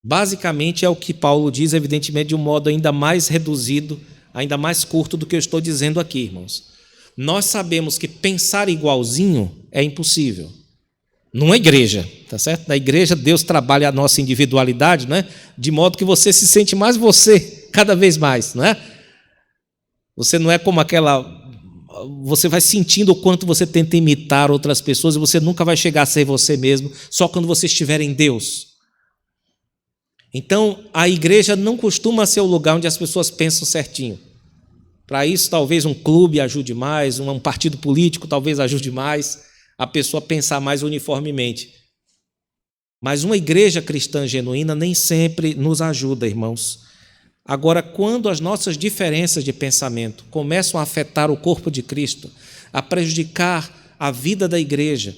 Basicamente é o que Paulo diz, evidentemente de um modo ainda mais reduzido, ainda mais curto do que eu estou dizendo aqui, irmãos. Nós sabemos que pensar igualzinho é impossível. Numa igreja, tá certo? Na igreja Deus trabalha a nossa individualidade, né? De modo que você se sente mais você, cada vez mais, não é? Você não é como você vai sentindo o quanto você tenta imitar outras pessoas e você nunca vai chegar a ser você mesmo, só quando você estiver em Deus. Então, a igreja não costuma ser o lugar onde as pessoas pensam certinho. Para isso, talvez um clube ajude mais, um partido político talvez ajude mais a pessoa a pensar mais uniformemente. Mas uma igreja cristã genuína nem sempre nos ajuda, irmãos. Agora, quando as nossas diferenças de pensamento começam a afetar o corpo de Cristo, a prejudicar a vida da igreja,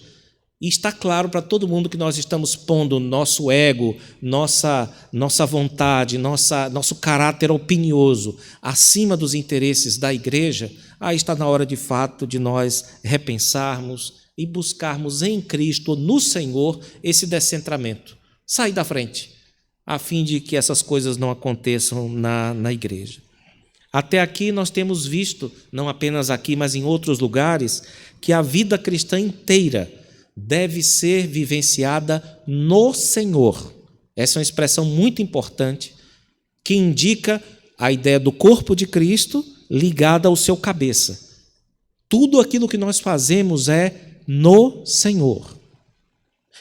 e está claro para todo mundo que nós estamos pondo nosso ego, nossa vontade, nosso caráter opinioso acima dos interesses da igreja, aí está na hora de fato de nós repensarmos e buscarmos em Cristo, no Senhor, esse descentramento. Sair da frente, a fim de que essas coisas não aconteçam na igreja. Até aqui nós temos visto, não apenas aqui, mas em outros lugares, que a vida cristã inteira deve ser vivenciada no Senhor. Essa é uma expressão muito importante que indica a ideia do corpo de Cristo ligada ao seu cabeça. Tudo aquilo que nós fazemos é no Senhor.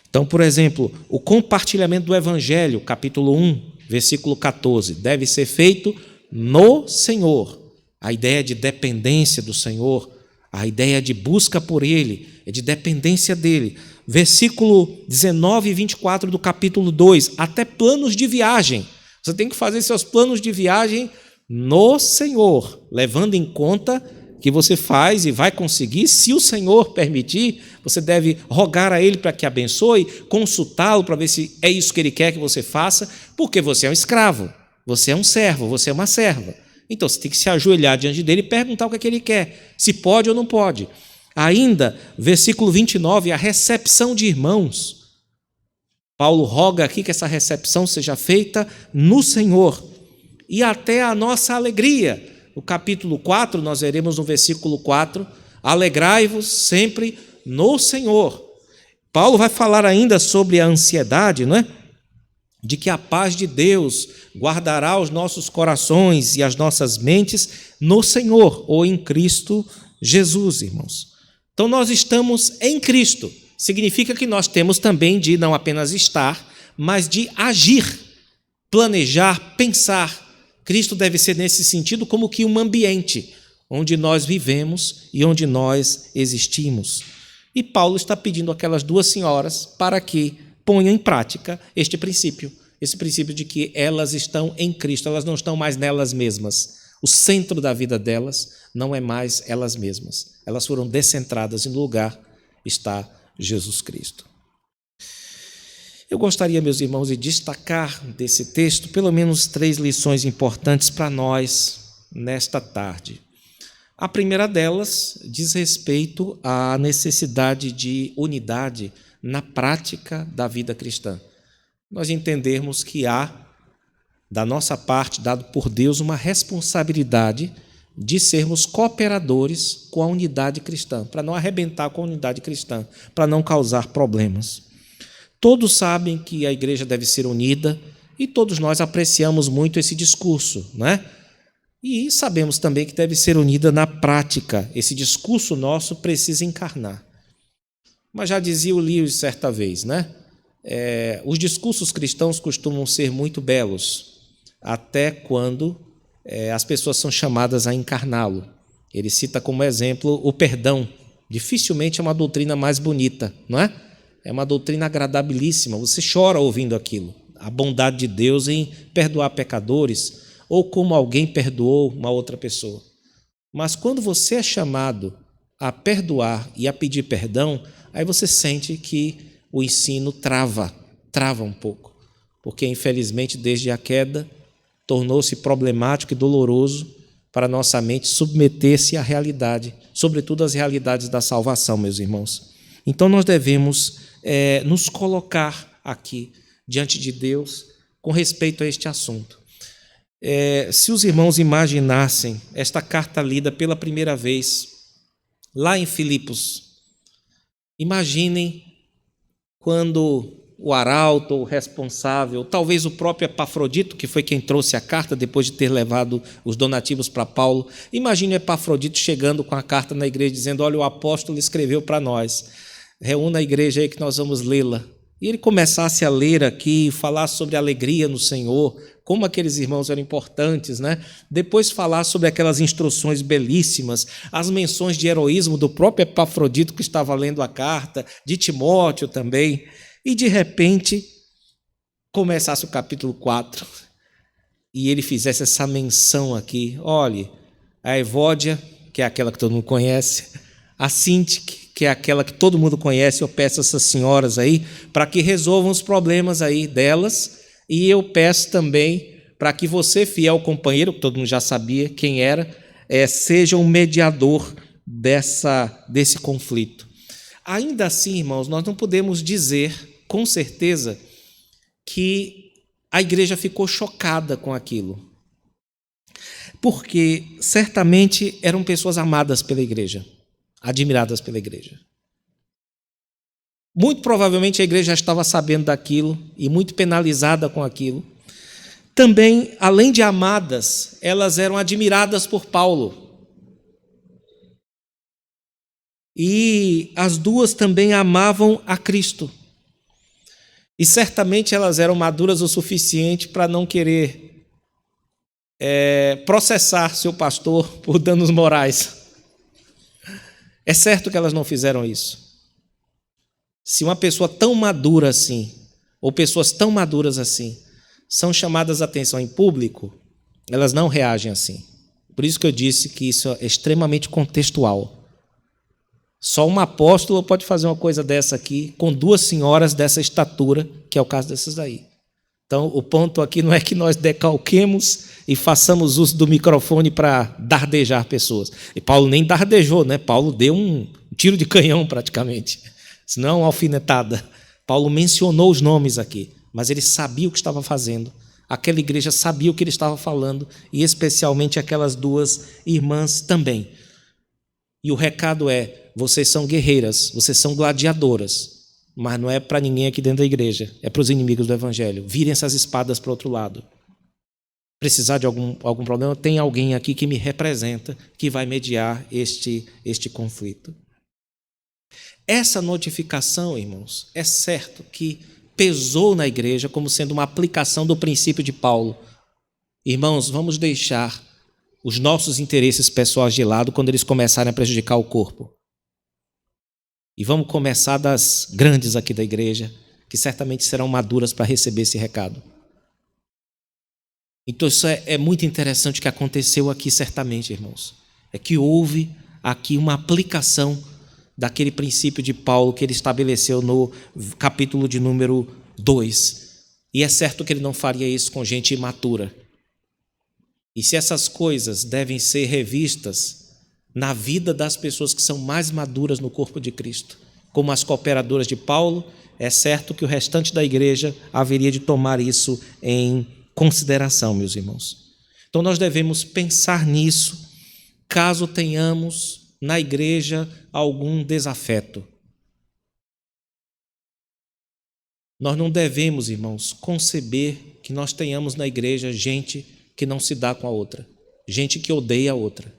Então, por exemplo, o compartilhamento do Evangelho, capítulo 1, versículo 14, deve ser feito no Senhor. A ideia de dependência do Senhor, a ideia de busca por Ele, é de dependência dEle. Versículo 19 e 24 do capítulo 2, até planos de viagem. Você tem que fazer seus planos de viagem no Senhor, levando em conta que você faz e vai conseguir, se o Senhor permitir, você deve rogar a Ele para que abençoe, consultá-lo para ver se é isso que Ele quer que você faça, porque você é um escravo, você é um servo, você é uma serva. Então você tem que se ajoelhar diante dEle e perguntar o que é que Ele quer, se pode ou não pode. Ainda, versículo 29, a recepção de irmãos. Paulo roga aqui que essa recepção seja feita no Senhor e até a nossa alegria. No capítulo 4, nós veremos no versículo 4, alegrai-vos sempre no Senhor. Paulo vai falar ainda sobre a ansiedade, não é? De que a paz de Deus guardará os nossos corações e as nossas mentes no Senhor ou em Cristo Jesus, irmãos. Então nós estamos em Cristo. Significa que nós temos também de não apenas estar, mas de agir, planejar, pensar. Cristo deve ser nesse sentido como que um ambiente onde nós vivemos e onde nós existimos. E Paulo está pedindo àquelas duas senhoras para que ponham em prática este princípio, esse princípio de que elas estão em Cristo, elas não estão mais nelas mesmas. O centro da vida delas não é mais elas mesmas. Elas foram descentradas e no lugar está Jesus Cristo. Eu gostaria, meus irmãos, de destacar desse texto pelo menos 3 lições importantes para nós nesta tarde. A primeira delas diz respeito à necessidade de unidade na prática da vida cristã. Nós entendermos que há, da nossa parte, dado por Deus, uma responsabilidade de sermos cooperadores com a unidade cristã, para não arrebentar com a unidade cristã, para não causar problemas. Todos sabem que a igreja deve ser unida e todos nós apreciamos muito esse discurso, não é? E sabemos também que deve ser unida na prática. Esse discurso nosso precisa encarnar. Mas já dizia o Lewis certa vez, né? Os discursos cristãos costumam ser muito belos, até quando as pessoas são chamadas a encarná-lo. Ele cita como exemplo o perdão. Dificilmente é uma doutrina mais bonita, não é? É uma doutrina agradabilíssima. Você chora ouvindo aquilo. A bondade de Deus em perdoar pecadores, ou como alguém perdoou uma outra pessoa. Mas quando você é chamado a perdoar e a pedir perdão, aí você sente que o ensino trava um pouco. Porque, infelizmente, desde a queda, tornou-se problemático e doloroso para nossa mente submeter-se à realidade, sobretudo às realidades da salvação, meus irmãos. Então, nós devemos nos colocar aqui diante de Deus com respeito a este assunto. Se os irmãos imaginassem esta carta lida pela primeira vez, lá em Filipos, imaginem quando o arauto, o responsável, talvez o próprio Epafrodito, que foi quem trouxe a carta depois de ter levado os donativos para Paulo, imagine o Epafrodito chegando com a carta na igreja, dizendo: olha, o apóstolo escreveu para nós, reúna a igreja aí que nós vamos lê-la. E ele começasse a ler aqui, falar sobre a alegria no Senhor, como aqueles irmãos eram importantes, né? Depois falar sobre aquelas instruções belíssimas, as menções de heroísmo do próprio Epafrodito que estava lendo a carta, de Timóteo também, e de repente começasse o capítulo 4 e ele fizesse essa menção aqui: olhe, a Evódia, que é aquela que todo mundo conhece, a Sintique, que é aquela que todo mundo conhece, eu peço a essas senhoras aí para que resolvam os problemas aí delas, e eu peço também para que você, fiel companheiro, que todo mundo já sabia quem era, seja um mediador desse conflito. Ainda assim, irmãos, nós não podemos dizer com certeza que a igreja ficou chocada com aquilo, porque certamente eram pessoas amadas pela igreja, admiradas pela igreja. Muito provavelmente a igreja já estava sabendo daquilo e muito penalizada com aquilo. Também, além de amadas, elas eram admiradas por Paulo. E as duas também amavam a Cristo. E certamente elas eram maduras o suficiente para não querer processar seu pastor por danos morais. É certo que elas não fizeram isso. Se uma pessoa tão madura assim, ou pessoas tão maduras assim, são chamadas a atenção em público, elas não reagem assim. Por isso que eu disse que isso é extremamente contextual. Só uma apóstola pode fazer uma coisa dessa aqui, com duas senhoras dessa estatura, que é o caso dessas daí. Então, o ponto aqui não é que nós decalquemos e façamos uso do microfone para dardejar pessoas. E Paulo nem dardejou, né? Paulo deu um um tiro de canhão praticamente, se não uma alfinetada. Paulo mencionou os nomes aqui, mas ele sabia o que estava fazendo. Aquela igreja sabia o que ele estava falando, e especialmente aquelas duas irmãs também. E o recado é: vocês são guerreiras, vocês são gladiadoras, mas não é para ninguém aqui dentro da igreja, é para os inimigos do evangelho. Virem essas espadas para o outro lado. Precisar de algum problema, tem alguém aqui que me representa, que vai mediar este conflito. Essa notificação, irmãos, é certo que pesou na igreja como sendo uma aplicação do princípio de Paulo. Irmãos, vamos deixar os nossos interesses pessoais de lado quando eles começarem a prejudicar o corpo. E vamos começar das grandes aqui da igreja, que certamente serão maduras para receber esse recado. Então isso é muito interessante o que aconteceu aqui certamente, irmãos. É que houve aqui uma aplicação daquele princípio de Paulo que ele estabeleceu no capítulo de número 2. E é certo que ele não faria isso com gente imatura. E se essas coisas devem ser revistas na vida das pessoas que são mais maduras no corpo de Cristo, como as cooperadoras de Paulo, é certo que o restante da igreja haveria de tomar isso em consideração, meus irmãos. Então nós devemos pensar nisso, caso tenhamos na igreja algum desafeto. Nós não devemos, irmãos, conceber que nós tenhamos na igreja gente que não se dá com a outra, gente que odeia a outra.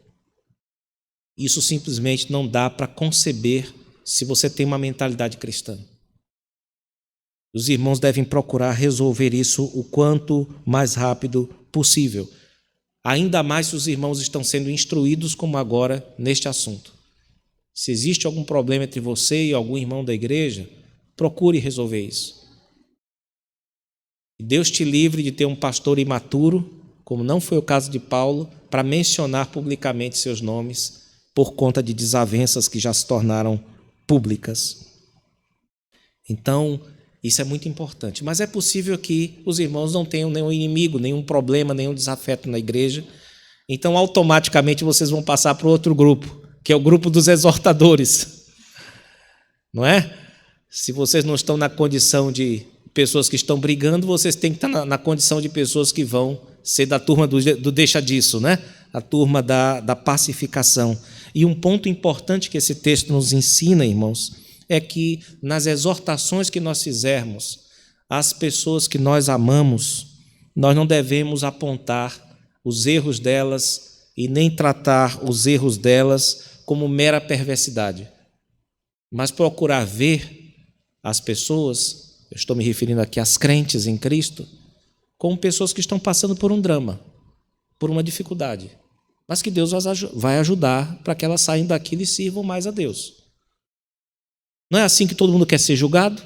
Isso simplesmente não dá para conceber se você tem uma mentalidade cristã. Os irmãos devem procurar resolver isso o quanto mais rápido possível. Ainda mais se os irmãos estão sendo instruídos como agora neste assunto. Se existe algum problema entre você e algum irmão da igreja, procure resolver isso. Deus te livre de ter um pastor imaturo, como não foi o caso de Paulo, para mencionar publicamente seus nomes por conta de desavenças que já se tornaram públicas. Então, isso é muito importante. Mas é possível que os irmãos não tenham nenhum inimigo, nenhum problema, nenhum desafeto na igreja. Então, automaticamente, vocês vão passar para outro grupo, que é o grupo dos exortadores. Não é? Se vocês não estão na condição de pessoas que estão brigando, vocês têm que estar na condição de pessoas que vão ser da turma do deixa disso, né? A turma da pacificação. E um ponto importante que esse texto nos ensina, irmãos, é que nas exortações que nós fizermos às pessoas que nós amamos, nós não devemos apontar os erros delas e nem tratar os erros delas como mera perversidade, mas procurar ver as pessoas, eu estou me referindo aqui às crentes em Cristo, como pessoas que estão passando por um drama, por uma dificuldade, mas que Deus vai ajudar para que elas saiam daquilo e sirvam mais a Deus. Não é assim que todo mundo quer ser julgado?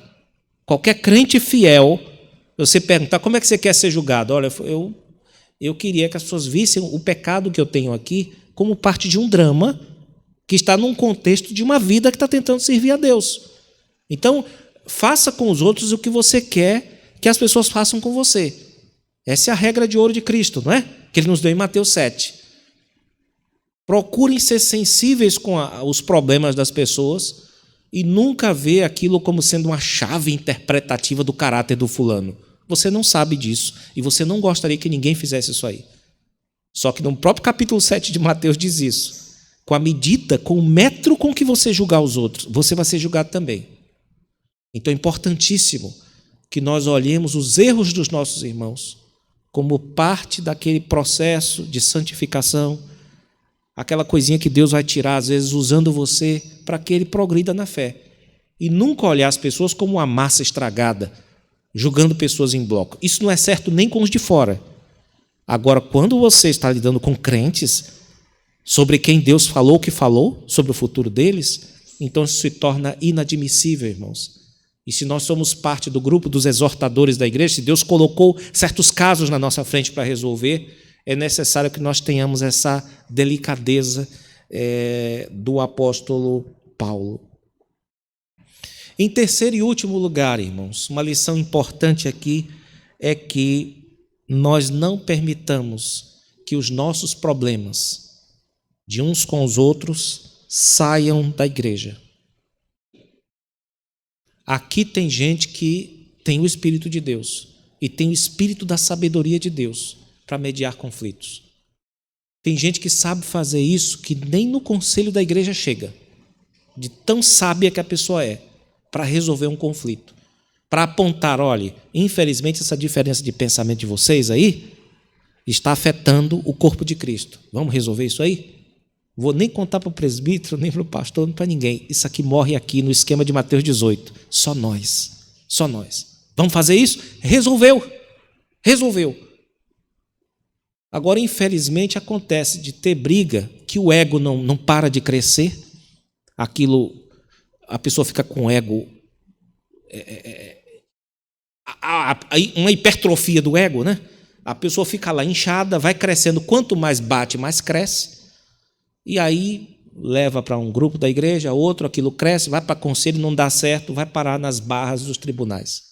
Qualquer crente fiel, você perguntar, como é que você quer ser julgado? Olha, eu queria que as pessoas vissem o pecado que eu tenho aqui como parte de um drama que está num contexto de uma vida que está tentando servir a Deus. Então, faça com os outros o que você quer que as pessoas façam com você. Essa é a regra de ouro de Cristo, não é? Que ele nos deu em Mateus 7. Procurem ser sensíveis com os problemas das pessoas e nunca ver aquilo como sendo uma chave interpretativa do caráter do fulano. Você não sabe disso e você não gostaria que ninguém fizesse isso aí. Só que no próprio capítulo 7 de Mateus diz isso. Com a medida, com o metro com que você julgar os outros, você vai ser julgado também. Então é importantíssimo que nós olhemos os erros dos nossos irmãos como parte daquele processo de santificação, aquela coisinha que Deus vai tirar, às vezes, usando você para que ele progrida na fé. E nunca olhar as pessoas como uma massa estragada, julgando pessoas em bloco. Isso não é certo nem com os de fora. Agora, quando você está lidando com crentes, sobre quem Deus falou o que falou, sobre o futuro deles, então isso se torna inadmissível, irmãos. E se nós somos parte do grupo dos exortadores da igreja, se Deus colocou certos casos na nossa frente para resolver, é necessário que nós tenhamos essa delicadeza do apóstolo Paulo. Em terceiro e último lugar, irmãos, uma lição importante aqui é que nós não permitamos que os nossos problemas de uns com os outros saiam da igreja. Aqui tem gente que tem o Espírito de Deus e tem o Espírito da sabedoria de Deus para mediar conflitos. Tem gente que sabe fazer isso que nem no conselho da igreja chega, de tão sábia que a pessoa é, para resolver um conflito. Para apontar, olha, infelizmente essa diferença de pensamento de vocês aí está afetando o corpo de Cristo. Vamos resolver isso aí? Vou nem contar para o presbítero, nem para o pastor, nem para ninguém. Isso aqui morre aqui no esquema de Mateus 18. Só nós. Só nós. Vamos fazer isso? Resolveu. Resolveu. Agora, infelizmente, acontece de ter briga que o ego não para de crescer. Aquilo, a pessoa fica com o ego... uma hipertrofia do ego, né? A pessoa fica lá inchada, vai crescendo. Quanto mais bate, mais cresce. E aí leva para um grupo da igreja, outro, aquilo cresce, vai para conselho, não dá certo, vai parar nas barras dos tribunais.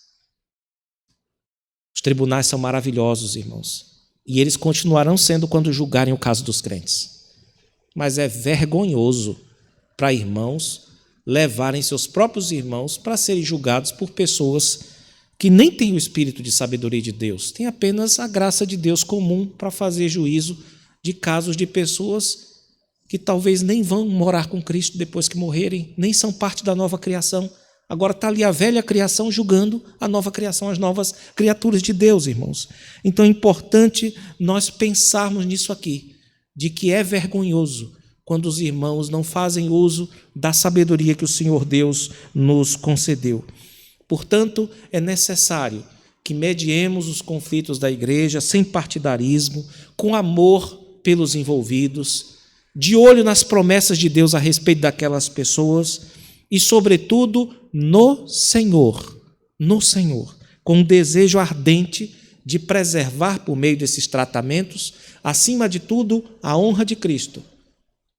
Os tribunais são maravilhosos, irmãos. E eles continuarão sendo quando julgarem o caso dos crentes. Mas é vergonhoso para irmãos levarem seus próprios irmãos para serem julgados por pessoas que nem têm o espírito de sabedoria de Deus, têm apenas a graça de Deus comum para fazer juízo de casos de pessoas que talvez nem vão morar com Cristo depois que morrerem, nem são parte da nova criação. Agora está ali a velha criação julgando a nova criação, as novas criaturas de Deus, irmãos. Então é importante nós pensarmos nisso aqui, de que é vergonhoso quando os irmãos não fazem uso da sabedoria que o Senhor Deus nos concedeu. Portanto, é necessário que mediemos os conflitos da igreja sem partidarismo, com amor pelos envolvidos, de olho nas promessas de Deus a respeito daquelas pessoas e, sobretudo, no Senhor, com um desejo ardente de preservar por meio desses tratamentos, acima de tudo, a honra de Cristo,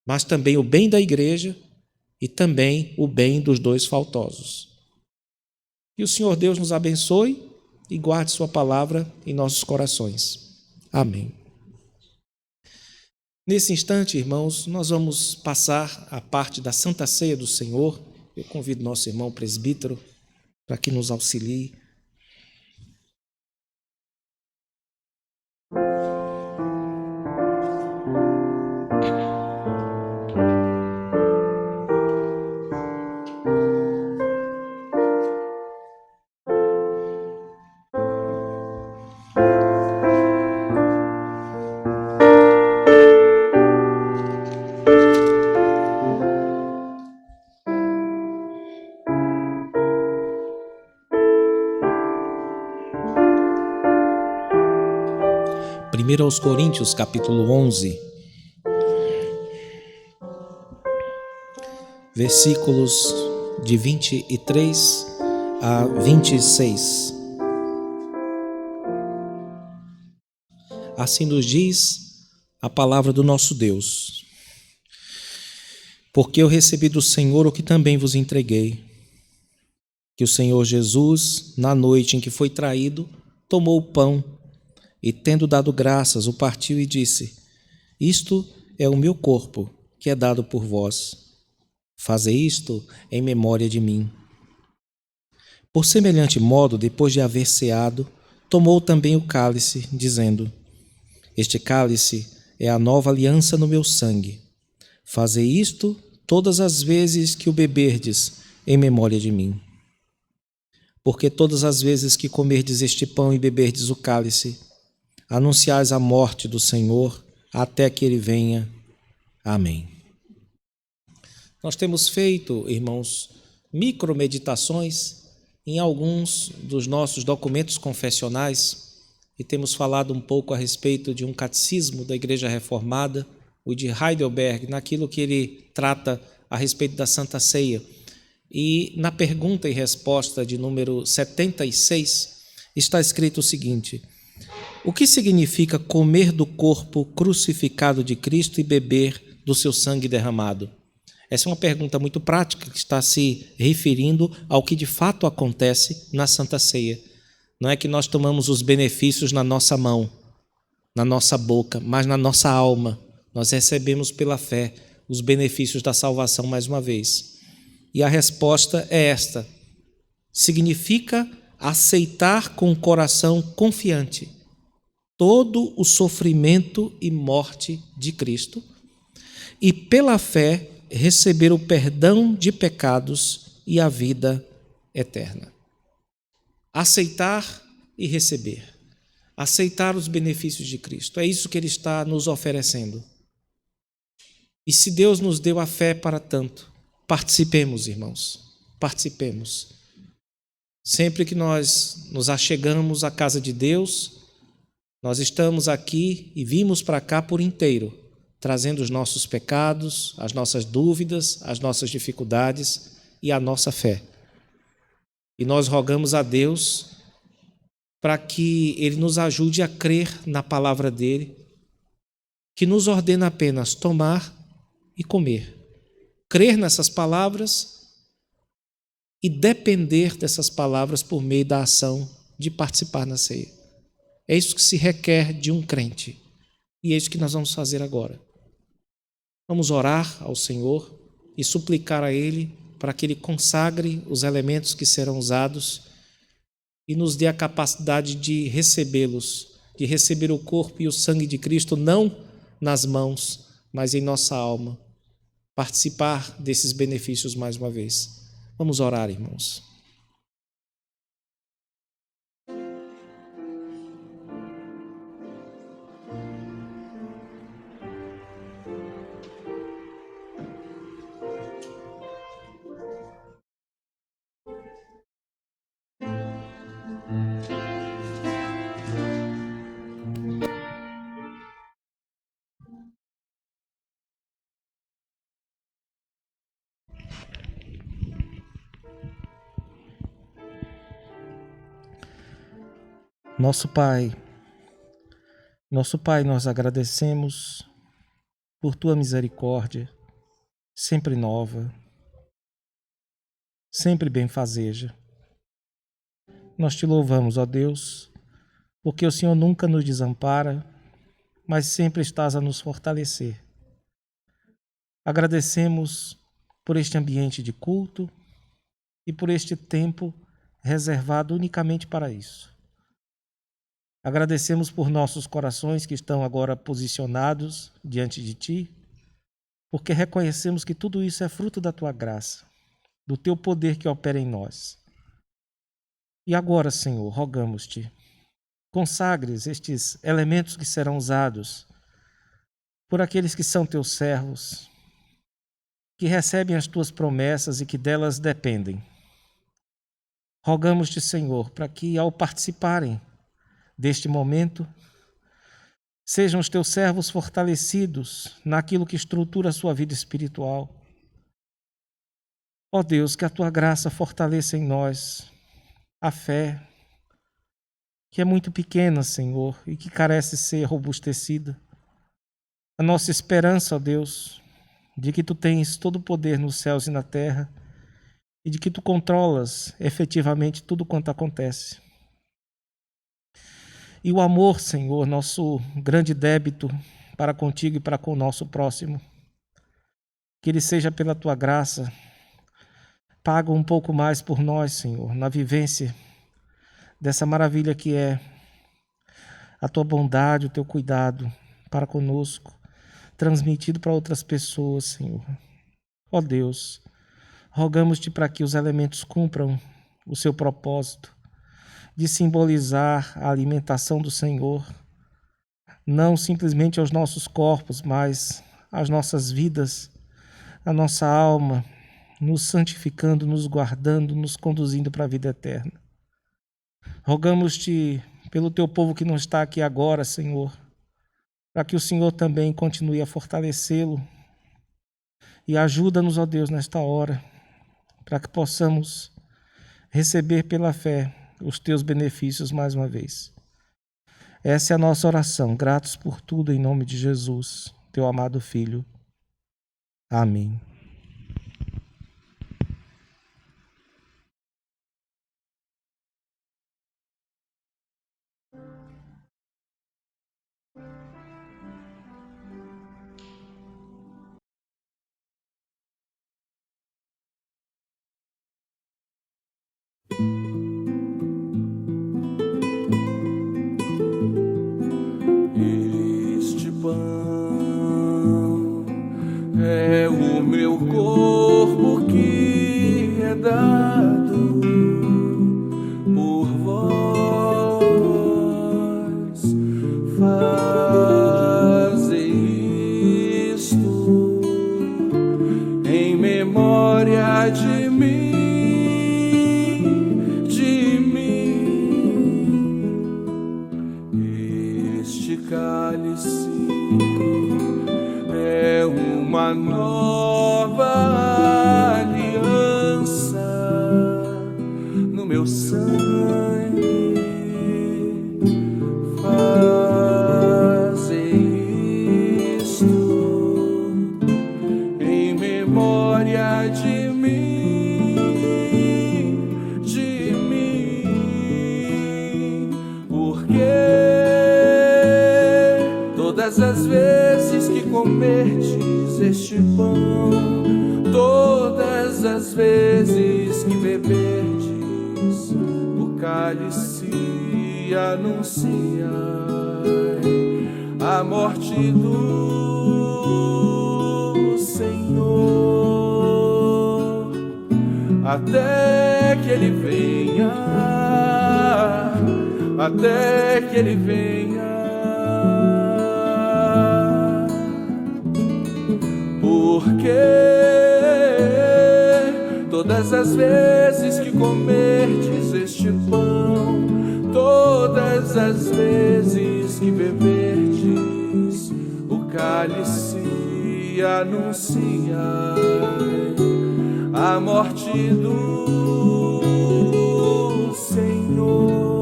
mas também o bem da igreja e também o bem dos dois faltosos. Que o Senhor Deus nos abençoe e guarde sua palavra em nossos corações. Amém. Nesse instante, irmãos, nós vamos passar a parte da Santa Ceia do Senhor. Eu convido nosso irmão presbítero para que nos auxilie. Primeiro aos Coríntios, capítulo 11, versículos de 23 a 26. Assim nos diz a palavra do nosso Deus. Porque eu recebi do Senhor o que também vos entreguei, que o Senhor Jesus, na noite em que foi traído, tomou o pão e, tendo dado graças, o partiu e disse: Isto é o meu corpo, que é dado por vós. Fazei isto em memória de mim. Por semelhante modo, depois de haver ceado, tomou também o cálice, dizendo: Este cálice é a nova aliança no meu sangue. Fazei isto todas as vezes que o beberdes, em memória de mim. Porque todas as vezes que comerdes este pão e beberdes o cálice, anunciais a morte do Senhor até que ele venha. Amém. Nós temos feito, irmãos, micromeditações em alguns dos nossos documentos confessionais e temos falado um pouco a respeito de um catecismo da Igreja Reformada, o de Heidelberg, naquilo que ele trata a respeito da Santa Ceia. E na pergunta e resposta de número 76 está escrito o seguinte: o que significa comer do corpo crucificado de Cristo e beber do seu sangue derramado? Essa é uma pergunta muito prática que está se referindo ao que de fato acontece na Santa Ceia. Não é que nós tomamos os benefícios na nossa mão, na nossa boca, mas na nossa alma. Nós recebemos pela fé os benefícios da salvação mais uma vez. E a resposta é esta: significa aceitar com o coração confiante todo o sofrimento e morte de Cristo e, pela fé, receber o perdão de pecados e a vida eterna. Aceitar e receber. Aceitar os benefícios de Cristo. É isso que Ele está nos oferecendo. E se Deus nos deu a fé para tanto, participemos, irmãos, participemos. Sempre que nós nos achegamos à casa de Deus, nós estamos aqui e vimos para cá por inteiro, trazendo os nossos pecados, as nossas dúvidas, as nossas dificuldades e a nossa fé. E nós rogamos a Deus para que Ele nos ajude a crer na palavra dEle, que nos ordena apenas tomar e comer. Crer nessas palavras e depender dessas palavras por meio da ação de participar na ceia. É isso que se requer de um crente. E é isso que nós vamos fazer agora. Vamos orar ao Senhor e suplicar a Ele para que Ele consagre os elementos que serão usados e nos dê a capacidade de recebê-los, de receber o corpo e o sangue de Cristo, não nas mãos, mas em nossa alma. Participar desses benefícios mais uma vez. Vamos orar, irmãos. Nosso Pai, nós agradecemos por Tua misericórdia, sempre nova, sempre benfazeja. Nós Te louvamos, ó Deus, porque o Senhor nunca nos desampara, mas sempre estás a nos fortalecer. Agradecemos por este ambiente de culto e por este tempo reservado unicamente para isso. Agradecemos por nossos corações que estão agora posicionados diante de Ti, porque reconhecemos que tudo isso é fruto da Tua graça, do Teu poder que opera em nós. E agora, Senhor, rogamos-Te, consagres estes elementos que serão usados por aqueles que são Teus servos, que recebem as Tuas promessas e que delas dependem. Rogamos-Te, Senhor, para que ao participarem deste momento, sejam os Teus servos fortalecidos naquilo que estrutura a sua vida espiritual. Ó Deus, que a Tua graça fortaleça em nós a fé, que é muito pequena, Senhor, e que carece ser robustecida. A nossa esperança, ó Deus, de que Tu tens todo o poder nos céus e na terra e de que Tu controlas efetivamente tudo quanto acontece. E o amor, Senhor, nosso grande débito para contigo e para com o nosso próximo, que ele seja pela Tua graça pago um pouco mais por nós, Senhor, na vivência dessa maravilha que é a Tua bondade, o Teu cuidado para conosco, transmitido para outras pessoas, Senhor. Ó Deus, rogamos-Te para que os elementos cumpram o seu propósito de simbolizar a alimentação do Senhor, não simplesmente aos nossos corpos, mas às nossas vidas, a nossa alma, nos santificando, nos guardando, nos conduzindo para a vida eterna. Rogamos-Te pelo Teu povo que não está aqui agora, Senhor, para que o Senhor também continue a fortalecê-lo e ajuda-nos, ó Deus, nesta hora, para que possamos receber pela fé os Teus benefícios mais uma vez. Essa é a nossa oração, gratos por tudo em nome de Jesus, Teu amado Filho. Amém. por vós. Fazei isto em memória de mim, de mim. Este cálice é uma nova aliança no meu sangue. Fazei isto em memória de mim, de mim. Porque todas as vezes que comerdes este pão, todas as vezes que beberdes o cálice, anunciai a morte do Senhor, até que Ele venha, até que Ele venha. Porque todas as vezes que comerdes este pão, todas as vezes que beberdes o cálice, anunciai a morte do Senhor,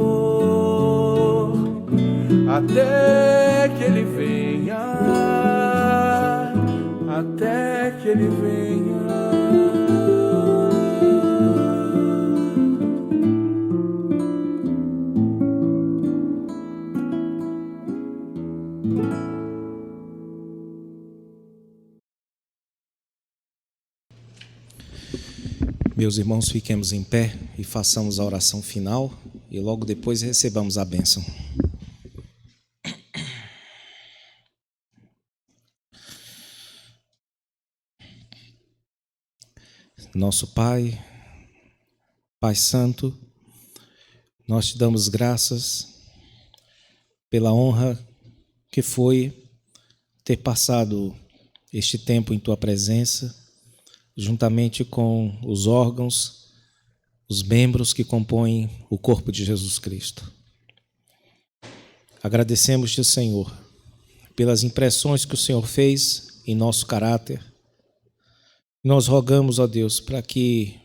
até que Ele venha, até que Ele venha. Meus irmãos, fiquemos em pé e façamos a oração final e logo depois recebamos a bênção. Nosso Pai, Pai Santo, nós te damos graças pela honra que foi ter passado este tempo em Tua presença, juntamente com os órgãos, os membros que compõem o corpo de Jesus Cristo. Agradecemos-te, Senhor, pelas impressões que o Senhor fez em nosso caráter. Nós rogamos, ó Deus, para que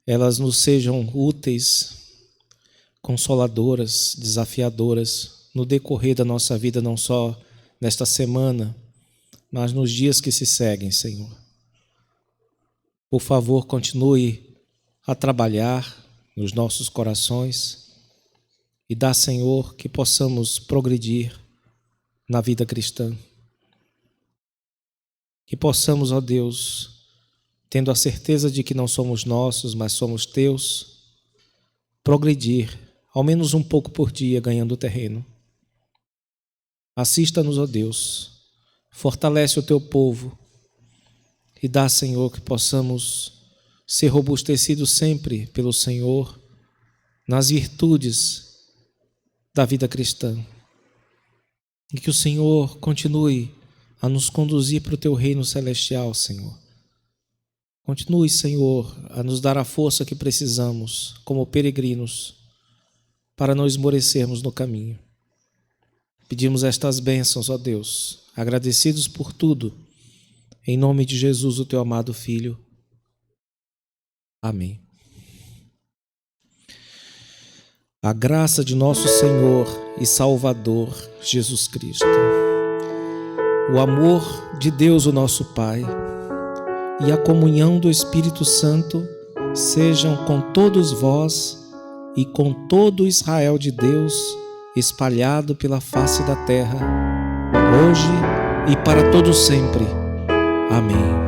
elas nos sejam úteis, consoladoras, desafiadoras no decorrer da nossa vida, não só nesta semana, mas nos dias que se seguem, Senhor. Por favor, continue a trabalhar nos nossos corações e dá, Senhor, que possamos progredir na vida cristã. Que possamos, ó Deus, tendo a certeza de que não somos nossos, mas somos teus, progredir, ao menos um pouco por dia, ganhando terreno. Assista-nos, ó Deus, fortalece o teu povo e dá, Senhor, que possamos ser robustecidos sempre pelo Senhor nas virtudes da vida cristã. E que o Senhor continue a nos conduzir para o teu reino celestial, Senhor. Continue, Senhor, a nos dar a força que precisamos, como peregrinos, para não esmorecermos no caminho. Pedimos estas bênçãos, ó Deus, agradecidos por tudo, em nome de Jesus, o teu amado Filho. Amém. A graça de nosso Senhor e Salvador Jesus Cristo, o amor de Deus, o nosso Pai, e a comunhão do Espírito Santo sejam com todos vós e com todo Israel de Deus, espalhado pela face da terra, hoje e para todo sempre. Amém.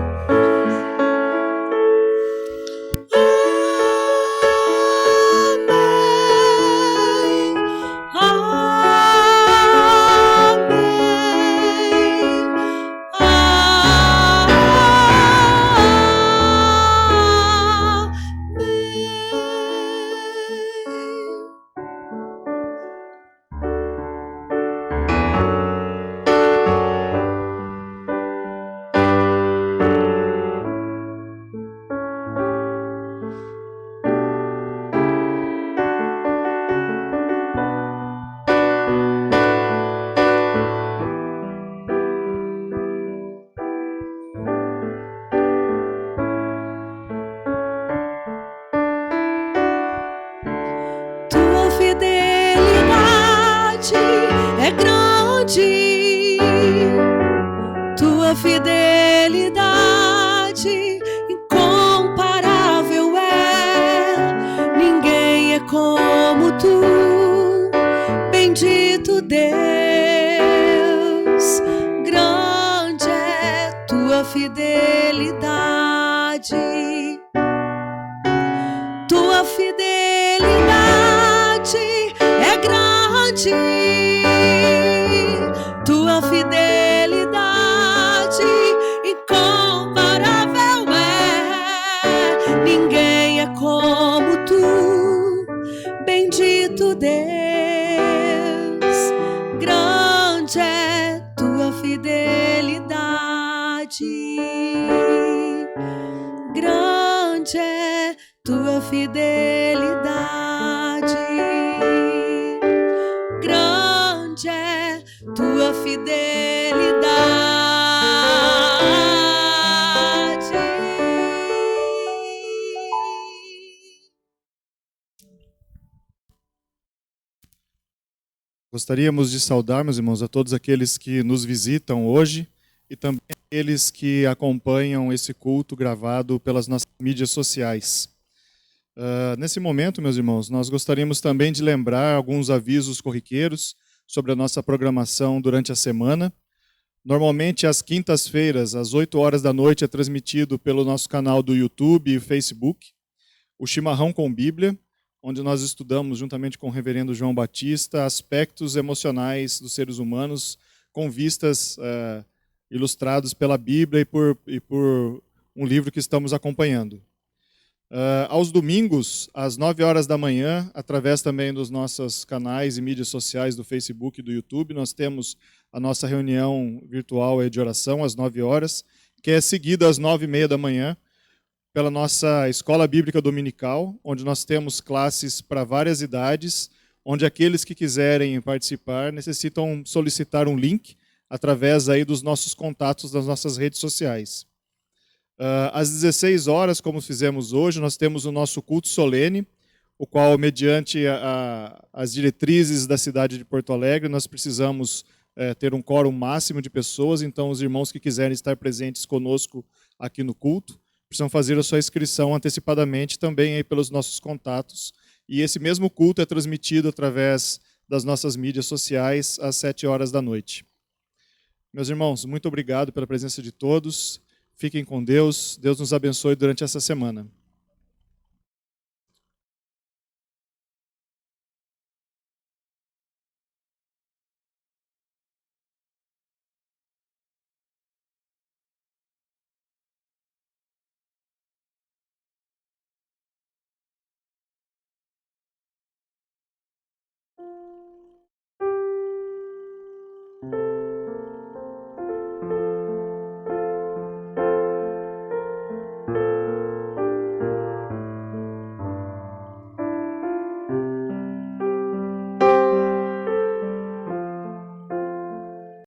é grande, tua fidelidade incomparável é, ninguém é como tu, bendito Deus, grande é tua fidelidade, tua fidelidade é grande, tua fidelidade incomparável é, ninguém é como tu, bendito Deus, grande é tua fidelidade, grande é tua fidelidade, grande é tua fidelidade. Gostaríamos de saudar, meus irmãos, a todos aqueles que nos visitam hoje e também aqueles que acompanham esse culto gravado pelas nossas mídias sociais. Nesse momento, meus irmãos, nós gostaríamos também de lembrar alguns avisos corriqueiros sobre a nossa programação durante a semana. Normalmente, às quintas-feiras, às 8 horas da noite, é transmitido pelo nosso canal do YouTube e Facebook, o Chimarrão com Bíblia, onde nós estudamos, juntamente com o reverendo João Batista, aspectos emocionais dos seres humanos, com vistas ilustrados pela Bíblia e por um livro que estamos acompanhando. Aos domingos, às 9 horas da manhã, através também dos nossos canais e mídias sociais do Facebook e do YouTube, nós temos a nossa reunião virtual de oração às 9 horas, que é seguida às 9h30 da manhã, pela nossa Escola Bíblica Dominical, onde nós temos classes para várias idades, onde aqueles que quiserem participar necessitam solicitar um link através aí dos nossos contatos das nossas redes sociais. Às 16 horas, como fizemos hoje, nós temos o nosso culto solene, o qual, mediante as diretrizes da cidade de Porto Alegre, nós precisamos ter um quórum máximo de pessoas, então os irmãos que quiserem estar presentes conosco aqui no culto, precisam fazer a sua inscrição antecipadamente também aí pelos nossos contatos. E esse mesmo culto é transmitido através das nossas mídias sociais às 7 horas da noite. Meus irmãos, muito obrigado pela presença de todos. Fiquem com Deus. Deus nos abençoe durante essa semana.